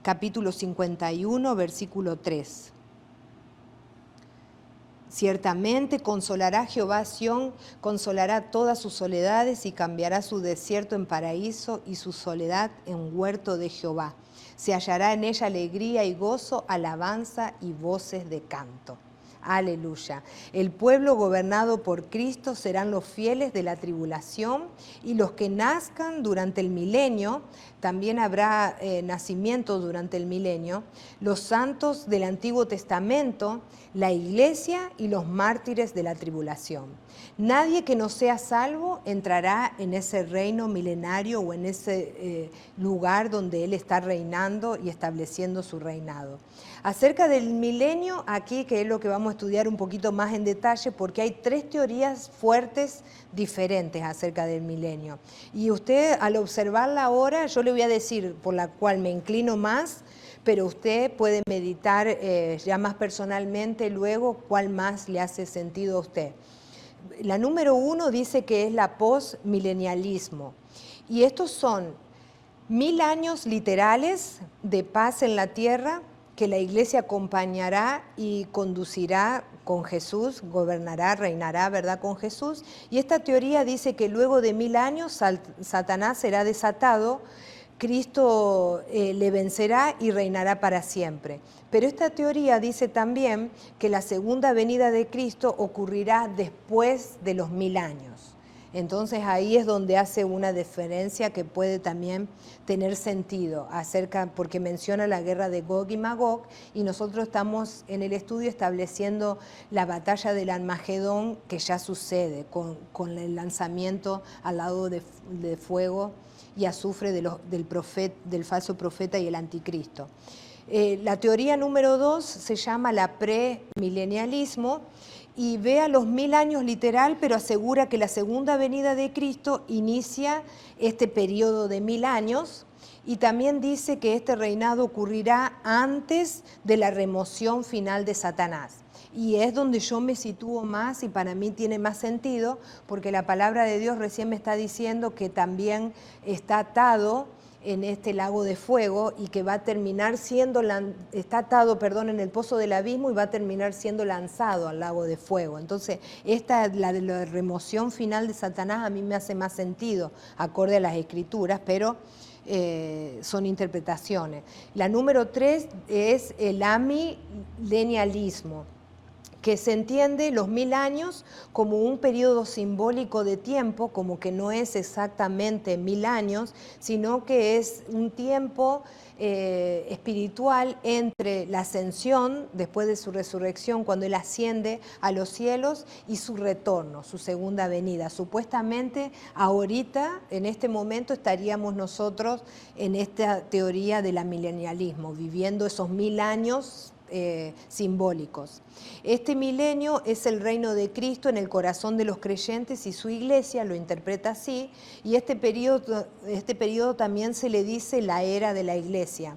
S1: capítulo 51, versículo 3. Ciertamente consolará Jehová a Sión, consolará todas sus soledades y cambiará su desierto en paraíso y su soledad en huerto de Jehová. Se hallará en ella alegría y gozo, alabanza y voces de canto. Aleluya. El pueblo gobernado por Cristo serán los fieles de la tribulación, y los que nazcan durante el milenio, también habrá nacimiento durante el milenio, los santos del Antiguo Testamento, la iglesia y los mártires de la tribulación. Nadie que no sea salvo entrará en ese reino milenario o en ese lugar donde Él está reinando y estableciendo su reinado. Acerca del milenio, aquí que es lo que vamos a estudiar un poquito más en detalle, porque hay 3 teorías fuertes diferentes acerca del milenio. Y usted, al observarla ahora, yo le voy a decir por la cual me inclino más, pero usted puede meditar ya más personalmente luego cuál más le hace sentido a usted. La número 1 dice que es la postmilenialismo. Y estos son 1000 años literales de paz en la tierra, que la iglesia acompañará y conducirá con Jesús, gobernará, reinará, ¿verdad?, con Jesús. Y esta teoría dice que luego de 1000 años Satanás será desatado, Cristo le vencerá y reinará para siempre. Pero esta teoría dice también que la segunda venida de Cristo ocurrirá después de los 1000 años. Entonces ahí es donde hace una diferencia que puede también tener sentido porque menciona la guerra de Gog y Magog, y nosotros estamos en el estudio estableciendo la batalla del Armagedón, que ya sucede con el lanzamiento al lago de fuego y azufre del falso profeta y el anticristo. La teoría número 2 se llama la premilenialismo, y ve a los 1000 años literal, pero asegura que la segunda venida de Cristo inicia este periodo de 1000 años, y también dice que este reinado ocurrirá antes de la remoción final de Satanás. Y es donde yo me sitúo más, y para mí tiene más sentido, porque la palabra de Dios recién me está diciendo que también está atado en este lago de fuego, y que va a terminar está atado, en el pozo del abismo, y va a terminar siendo lanzado al lago de fuego. Entonces, la de la remoción final de Satanás a mí me hace más sentido, acorde a las Escrituras, pero son interpretaciones. La número 3 es el amilenialismo, que se entiende los 1000 años como un periodo simbólico de tiempo, como que no es exactamente 1000 años, sino que es un tiempo espiritual entre la ascensión, después de su resurrección, cuando Él asciende a los cielos, y su retorno, su segunda venida. Supuestamente, ahorita, en este momento, estaríamos nosotros en esta teoría del amilenialismo, viviendo esos 1000 años simbólicos. Este milenio es el reino de Cristo en el corazón de los creyentes y su iglesia lo interpreta así, y este periodo también se le dice la era de la iglesia.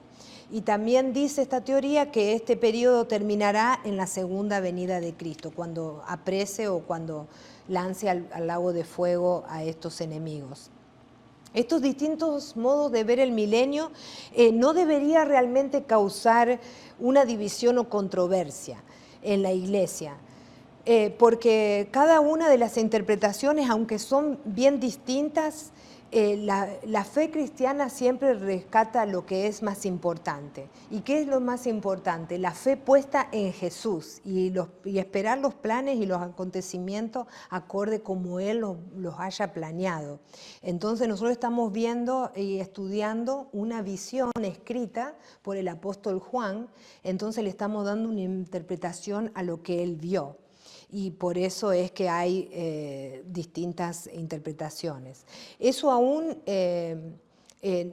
S1: Y también dice esta teoría que este periodo terminará en la segunda venida de Cristo, cuando aprese o cuando lance al lago de fuego a estos enemigos. Estos distintos modos de ver el milenio no debería realmente causar una división o controversia en la iglesia, porque cada una de las interpretaciones, aunque son bien distintas, la fe cristiana siempre rescata lo que es más importante. ¿Y qué es lo más importante? La fe puesta en Jesús y esperar los planes y los acontecimientos acorde como Él los haya planeado. Entonces nosotros estamos viendo y estudiando una visión escrita por el apóstol Juan, entonces le estamos dando una interpretación a lo que él vio. Y por eso es que hay distintas interpretaciones. Eso aún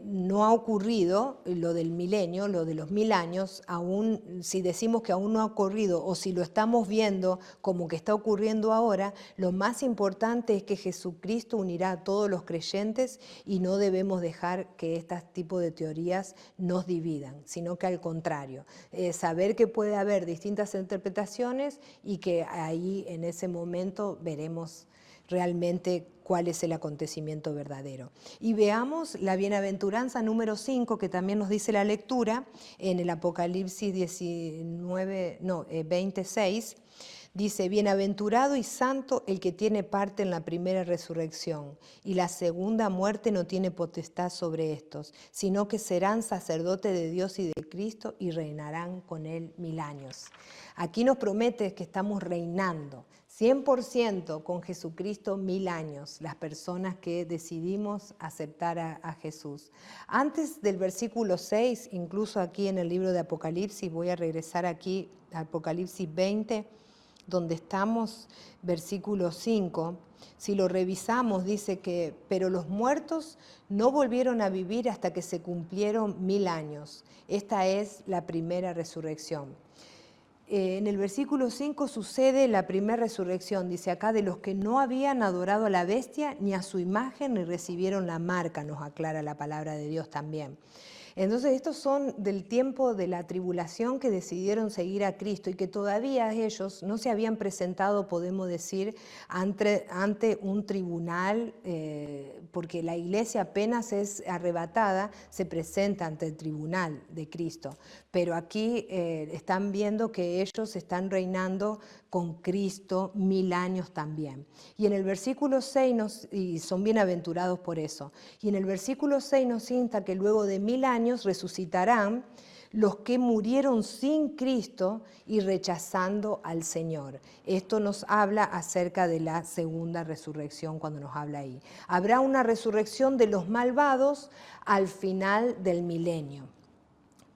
S1: no ha ocurrido, lo del milenio, lo de los 1000 años, aún, si decimos que aún no ha ocurrido o si lo estamos viendo como que está ocurriendo ahora, lo más importante es que Jesucristo unirá a todos los creyentes y no debemos dejar que este tipo de teorías nos dividan, sino que al contrario, saber que puede haber distintas interpretaciones y que ahí en ese momento veremos realmente cuál es el acontecimiento verdadero. Y veamos la bienaventuranza número 5, que también nos dice la lectura en el Apocalipsis 26, dice: bienaventurado y santo el que tiene parte en la primera resurrección, y la segunda muerte no tiene potestad sobre estos, sino que serán sacerdotes de Dios y de Cristo y reinarán con Él 1000 años. Aquí nos promete que estamos reinando 100% con Jesucristo 1000 años, las personas que decidimos aceptar a Jesús. Antes del versículo 6, incluso aquí en el libro de Apocalipsis, voy a regresar aquí a Apocalipsis 20, donde estamos, versículo 5, si lo revisamos dice que, pero los muertos no volvieron a vivir hasta que se cumplieron 1000 años. Esta es la primera resurrección. En el versículo 5 sucede la primera resurrección, dice acá, de los que no habían adorado a la bestia ni a su imagen ni recibieron la marca, nos aclara la palabra de Dios también. Entonces estos son del tiempo de la tribulación que decidieron seguir a Cristo y que todavía ellos no se habían presentado, podemos decir, ante un tribunal, porque la iglesia apenas es arrebatada, se presenta ante el tribunal de Cristo. Pero aquí están viendo que ellos están reinando con Cristo 1000 años también. Y en el versículo 6, y son bienaventurados por eso, y en el versículo 6 nos insta que luego de 1000 años resucitarán los que murieron sin Cristo y rechazando al Señor. Esto nos habla acerca de la segunda resurrección cuando nos habla ahí. Habrá una resurrección de los malvados al final del milenio.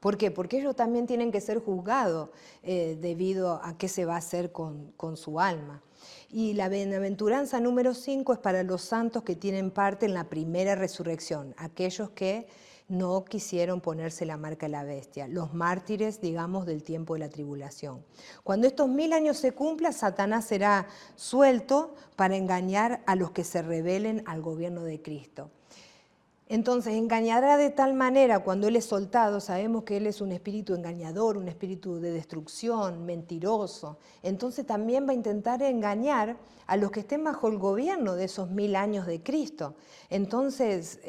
S1: ¿Por qué? Porque ellos también tienen que ser juzgados debido a qué se va a hacer con su alma. Y la bienaventuranza número 5 es para los santos que tienen parte en la primera resurrección, aquellos que no quisieron ponerse la marca de la bestia, los mártires, digamos, del tiempo de la tribulación. Cuando estos 1000 años se cumplan, Satanás será suelto para engañar a los que se rebelen al gobierno de Cristo. Entonces engañará de tal manera cuando Él es soltado, sabemos que Él es un espíritu engañador, un espíritu de destrucción, mentiroso. Entonces también va a intentar engañar a los que estén bajo el gobierno de esos 1000 años de Cristo. Entonces,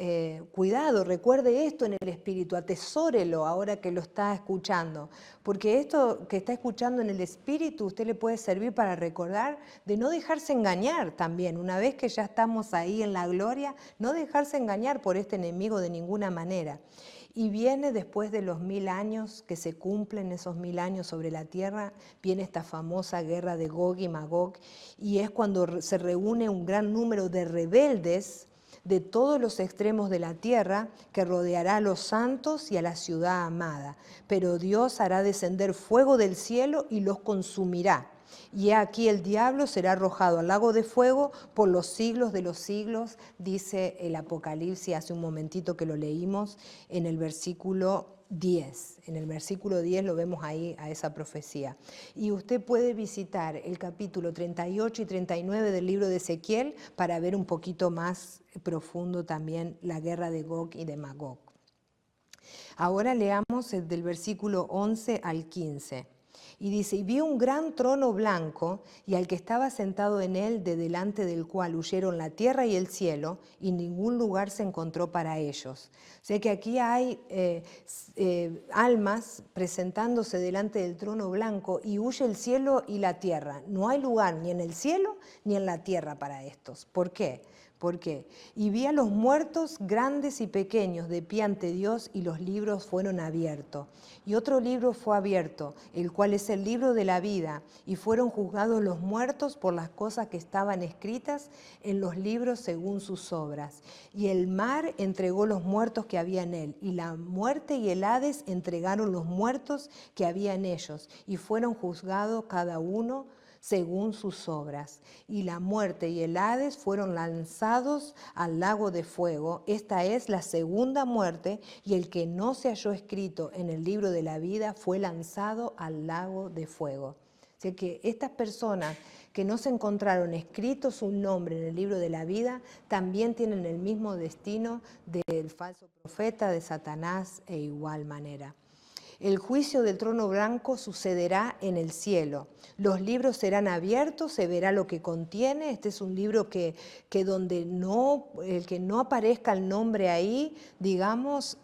S1: cuidado, recuerde esto en el espíritu, atesórelo ahora que lo está escuchando, porque esto que está escuchando en el espíritu, usted le puede servir para recordar de no dejarse engañar también. Una vez que ya estamos ahí en la gloria, no dejarse engañar por este enemigo de ninguna manera. Y viene después de los 1000 años, que se cumplen esos 1000 años sobre la tierra, viene esta famosa guerra de Gog y Magog, y es cuando se reúne un gran número de rebeldes de todos los extremos de la tierra, que rodeará a los santos y a la ciudad amada. Pero Dios hará descender fuego del cielo y los consumirá. Y he aquí el diablo será arrojado al lago de fuego por los siglos de los siglos, dice el Apocalipsis, hace un momentito que lo leímos en el versículo 10. En el versículo 10 lo vemos ahí a esa profecía. Y usted puede visitar el capítulo 38 y 39 del libro de Ezequiel para ver un poquito más profundo también la guerra de Gog y de Magog. Ahora leamos del versículo 11 al 15. Y dice, y vi un gran trono blanco, y al que estaba sentado en él, de delante del cual huyeron la tierra y el cielo, y ningún lugar se encontró para ellos. O sea que aquí hay almas presentándose delante del trono blanco, y huye el cielo y la tierra. No hay lugar ni en el cielo ni en la tierra para estos. ¿Por qué? ¿Por qué? Y vi a los muertos grandes y pequeños de pie ante Dios, y los libros fueron abiertos. Y otro libro fue abierto, el cual es el libro de la vida, y fueron juzgados los muertos por las cosas que estaban escritas en los libros según sus obras. Y el mar entregó los muertos que había en él, y la muerte y el Hades entregaron los muertos que había en ellos, y fueron juzgados cada uno según sus obras. Y la muerte y el Hades fueron lanzados al lago de fuego. Esta es la segunda muerte, y el que no se halló escrito en el libro de la vida fue lanzado al lago de fuego. O sea que estas personas que no se encontraron escrito su nombre en el libro de la vida, también tienen el mismo destino del falso profeta, de Satanás, e igual manera. El juicio del trono blanco sucederá en el cielo. Los libros serán abiertos, se verá lo que contiene. Este es un libro que donde el que no aparezca el nombre ahí, digamos,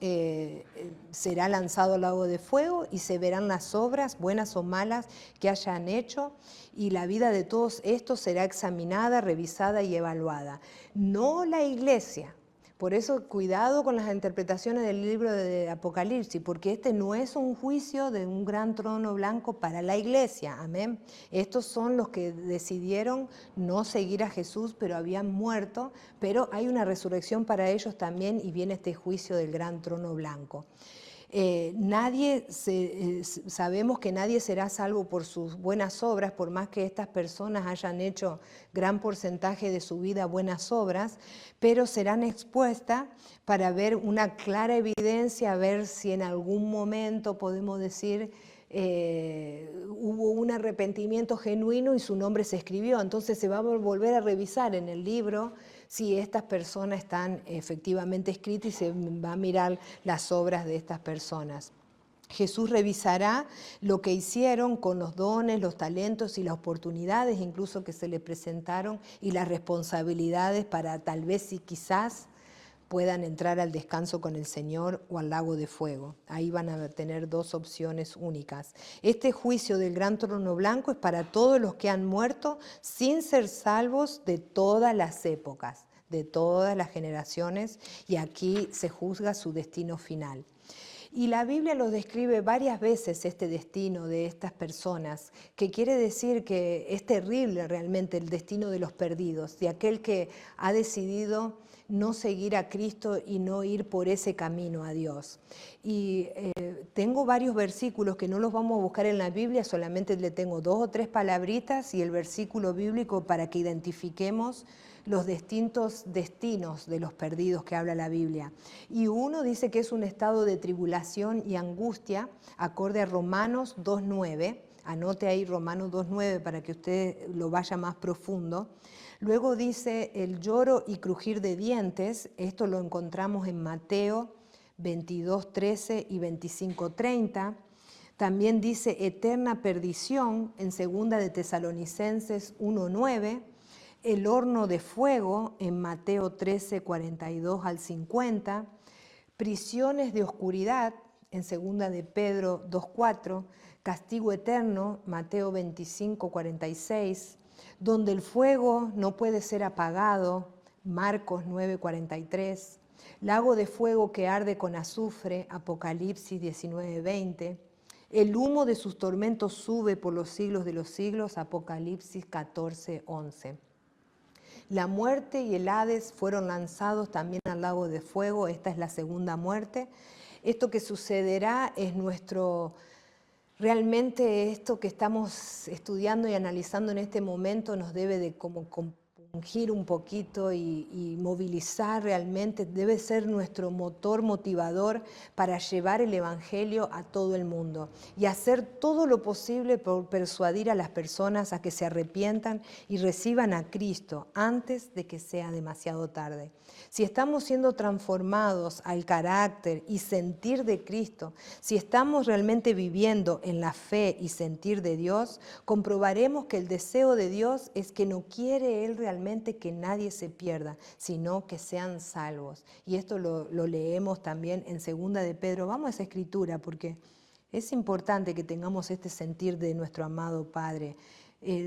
S1: será lanzado al lago de fuego, y se verán las obras, buenas o malas, que hayan hecho, y la vida de todos estos será examinada, revisada y evaluada. No la iglesia. Por eso, cuidado con las interpretaciones del libro de Apocalipsis, porque este no es un juicio de un gran trono blanco para la iglesia, amén. Estos son los que decidieron no seguir a Jesús, pero habían muerto, pero hay una resurrección para ellos también, y viene este juicio del gran trono blanco. Sabemos que nadie será salvo por sus buenas obras, por más que estas personas hayan hecho gran porcentaje de su vida buenas obras, pero serán expuestas para ver una clara evidencia, a ver si en algún momento podemos decir hubo un arrepentimiento genuino y su nombre se escribió. Entonces se va a volver a revisar en el libro si estas personas están efectivamente escritas, y se va a mirar las obras de estas personas. Jesús revisará lo que hicieron con los dones, los talentos y las oportunidades incluso que se le presentaron, y las responsabilidades para tal vez, si quizás, puedan entrar al descanso con el Señor o al lago de fuego. Ahí van a tener dos opciones únicas. Este juicio del gran trono blanco es para todos los que han muerto sin ser salvos de todas las épocas, de todas las generaciones, y aquí se juzga su destino final. Y la Biblia lo describe varias veces, este destino de estas personas, que quiere decir que es terrible realmente el destino de los perdidos, de aquel que ha decidido no seguir a Cristo y no ir por ese camino a Dios. Y tengo varios versículos que no los vamos a buscar en la Biblia, solamente le tengo 2 o 3 palabritas y el versículo bíblico para que identifiquemos los distintos destinos de los perdidos que habla la Biblia. Y uno dice que es un estado de tribulación y angustia, acorde a Romanos 2:9. Anote ahí Romanos 2:9 para que usted lo vaya más profundo. Luego dice el lloro y crujir de dientes. Esto lo encontramos en Mateo 22:13 y 25:30. También dice eterna perdición en 2 de Tesalonicenses 1:9. El horno de fuego en Mateo 13:42 al 50, prisiones de oscuridad en 2 de Pedro 2:4, castigo eterno, Mateo 25:46, donde el fuego no puede ser apagado, Marcos 9:43, lago de fuego que arde con azufre, Apocalipsis 19:20. El humo de sus tormentos sube por los siglos de los siglos, Apocalipsis 14:11. La muerte y el Hades fueron lanzados también al lago de fuego. Esta es la segunda muerte. Esto que sucederá es realmente esto que estamos estudiando y analizando en este momento nos debe de como compungir un poquito y movilizar realmente, debe ser nuestro motor motivador para llevar el Evangelio a todo el mundo y hacer todo lo posible por persuadir a las personas a que se arrepientan y reciban a Cristo antes de que sea demasiado tarde. Si estamos siendo transformados al carácter y sentir de Cristo, si estamos realmente viviendo en la fe y sentir de Dios, comprobaremos que el deseo de Dios es que no quiere Él realmente que nadie se pierda, sino que sean salvos. Y esto lo leemos también en 2 de Pedro. Vamos a esa escritura porque es importante que tengamos este sentir de nuestro amado Padre.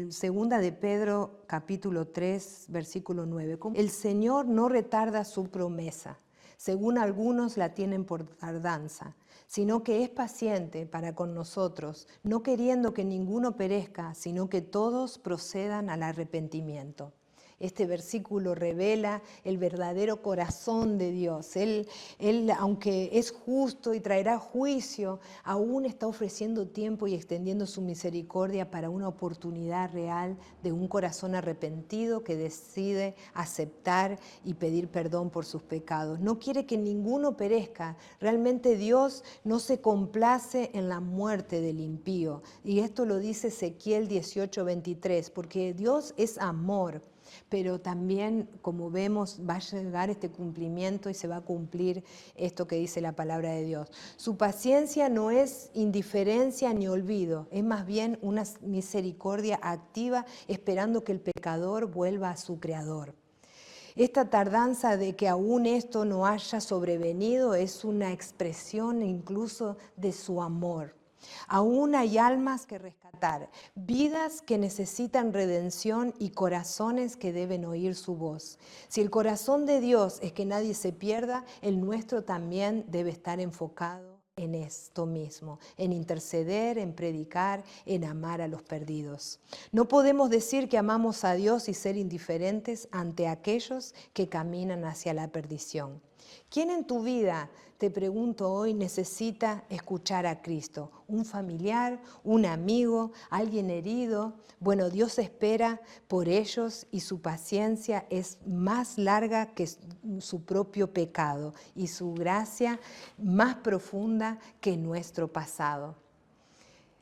S1: Segunda de Pedro, capítulo 3, versículo 9. El Señor no retarda su promesa, según algunos la tienen por tardanza, sino que es paciente para con nosotros, no queriendo que ninguno perezca, sino que todos procedan al arrepentimiento. Este versículo revela el verdadero corazón de Dios. Él, aunque es justo y traerá juicio, aún está ofreciendo tiempo y extendiendo su misericordia para una oportunidad real de un corazón arrepentido que decide aceptar y pedir perdón por sus pecados. No quiere que ninguno perezca. Realmente Dios no se complace en la muerte del impío. Y esto lo dice Ezequiel 18:23, porque Dios es amor. Pero también, como vemos, va a llegar este cumplimiento y se va a cumplir esto que dice la palabra de Dios. Su paciencia no es indiferencia ni olvido, es más bien una misericordia activa, esperando que el pecador vuelva a su Creador. Esta tardanza de que aún esto no haya sobrevenido es una expresión incluso de su amor. Aún hay almas que rescatar, vidas que necesitan redención y corazones que deben oír su voz. Si el corazón de Dios es que nadie se pierda, el nuestro también debe estar enfocado en esto mismo, en interceder, en predicar, en amar a los perdidos. No podemos decir que amamos a Dios y ser indiferentes ante aquellos que caminan hacia la perdición. ¿Quién en tu vida, te pregunto hoy, necesita escuchar a Cristo? ¿Un familiar, un amigo, alguien herido? Bueno, Dios espera por ellos y su paciencia es más larga que su propio pecado y su gracia más profunda que nuestro pasado.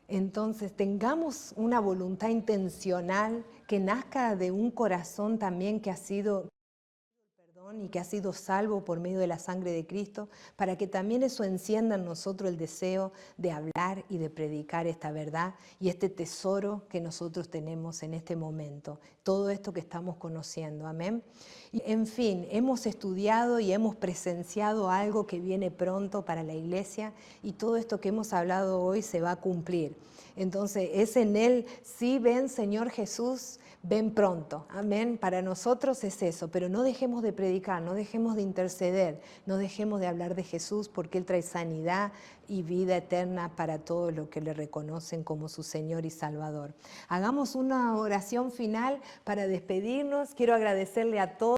S1: Entonces, tengamos una voluntad intencional que nazca de un corazón también que ha sido y que ha sido salvo por medio de la sangre de Cristo, para que también eso encienda en nosotros el deseo de hablar y de predicar esta verdad y este tesoro que nosotros tenemos en este momento, todo esto que estamos conociendo, amén. Y, en fin, hemos estudiado y hemos presenciado algo que viene pronto para la iglesia y todo esto que hemos hablado hoy se va a cumplir. Entonces, es en Él, sí, ven Señor Jesús, ven pronto, amén. Para nosotros es eso, pero no dejemos de predicar, no dejemos de interceder, no dejemos de hablar de Jesús porque Él trae sanidad y vida eterna para todos los que le reconocen como su Señor y Salvador. Hagamos una oración final para despedirnos. Quiero agradecerle a todos.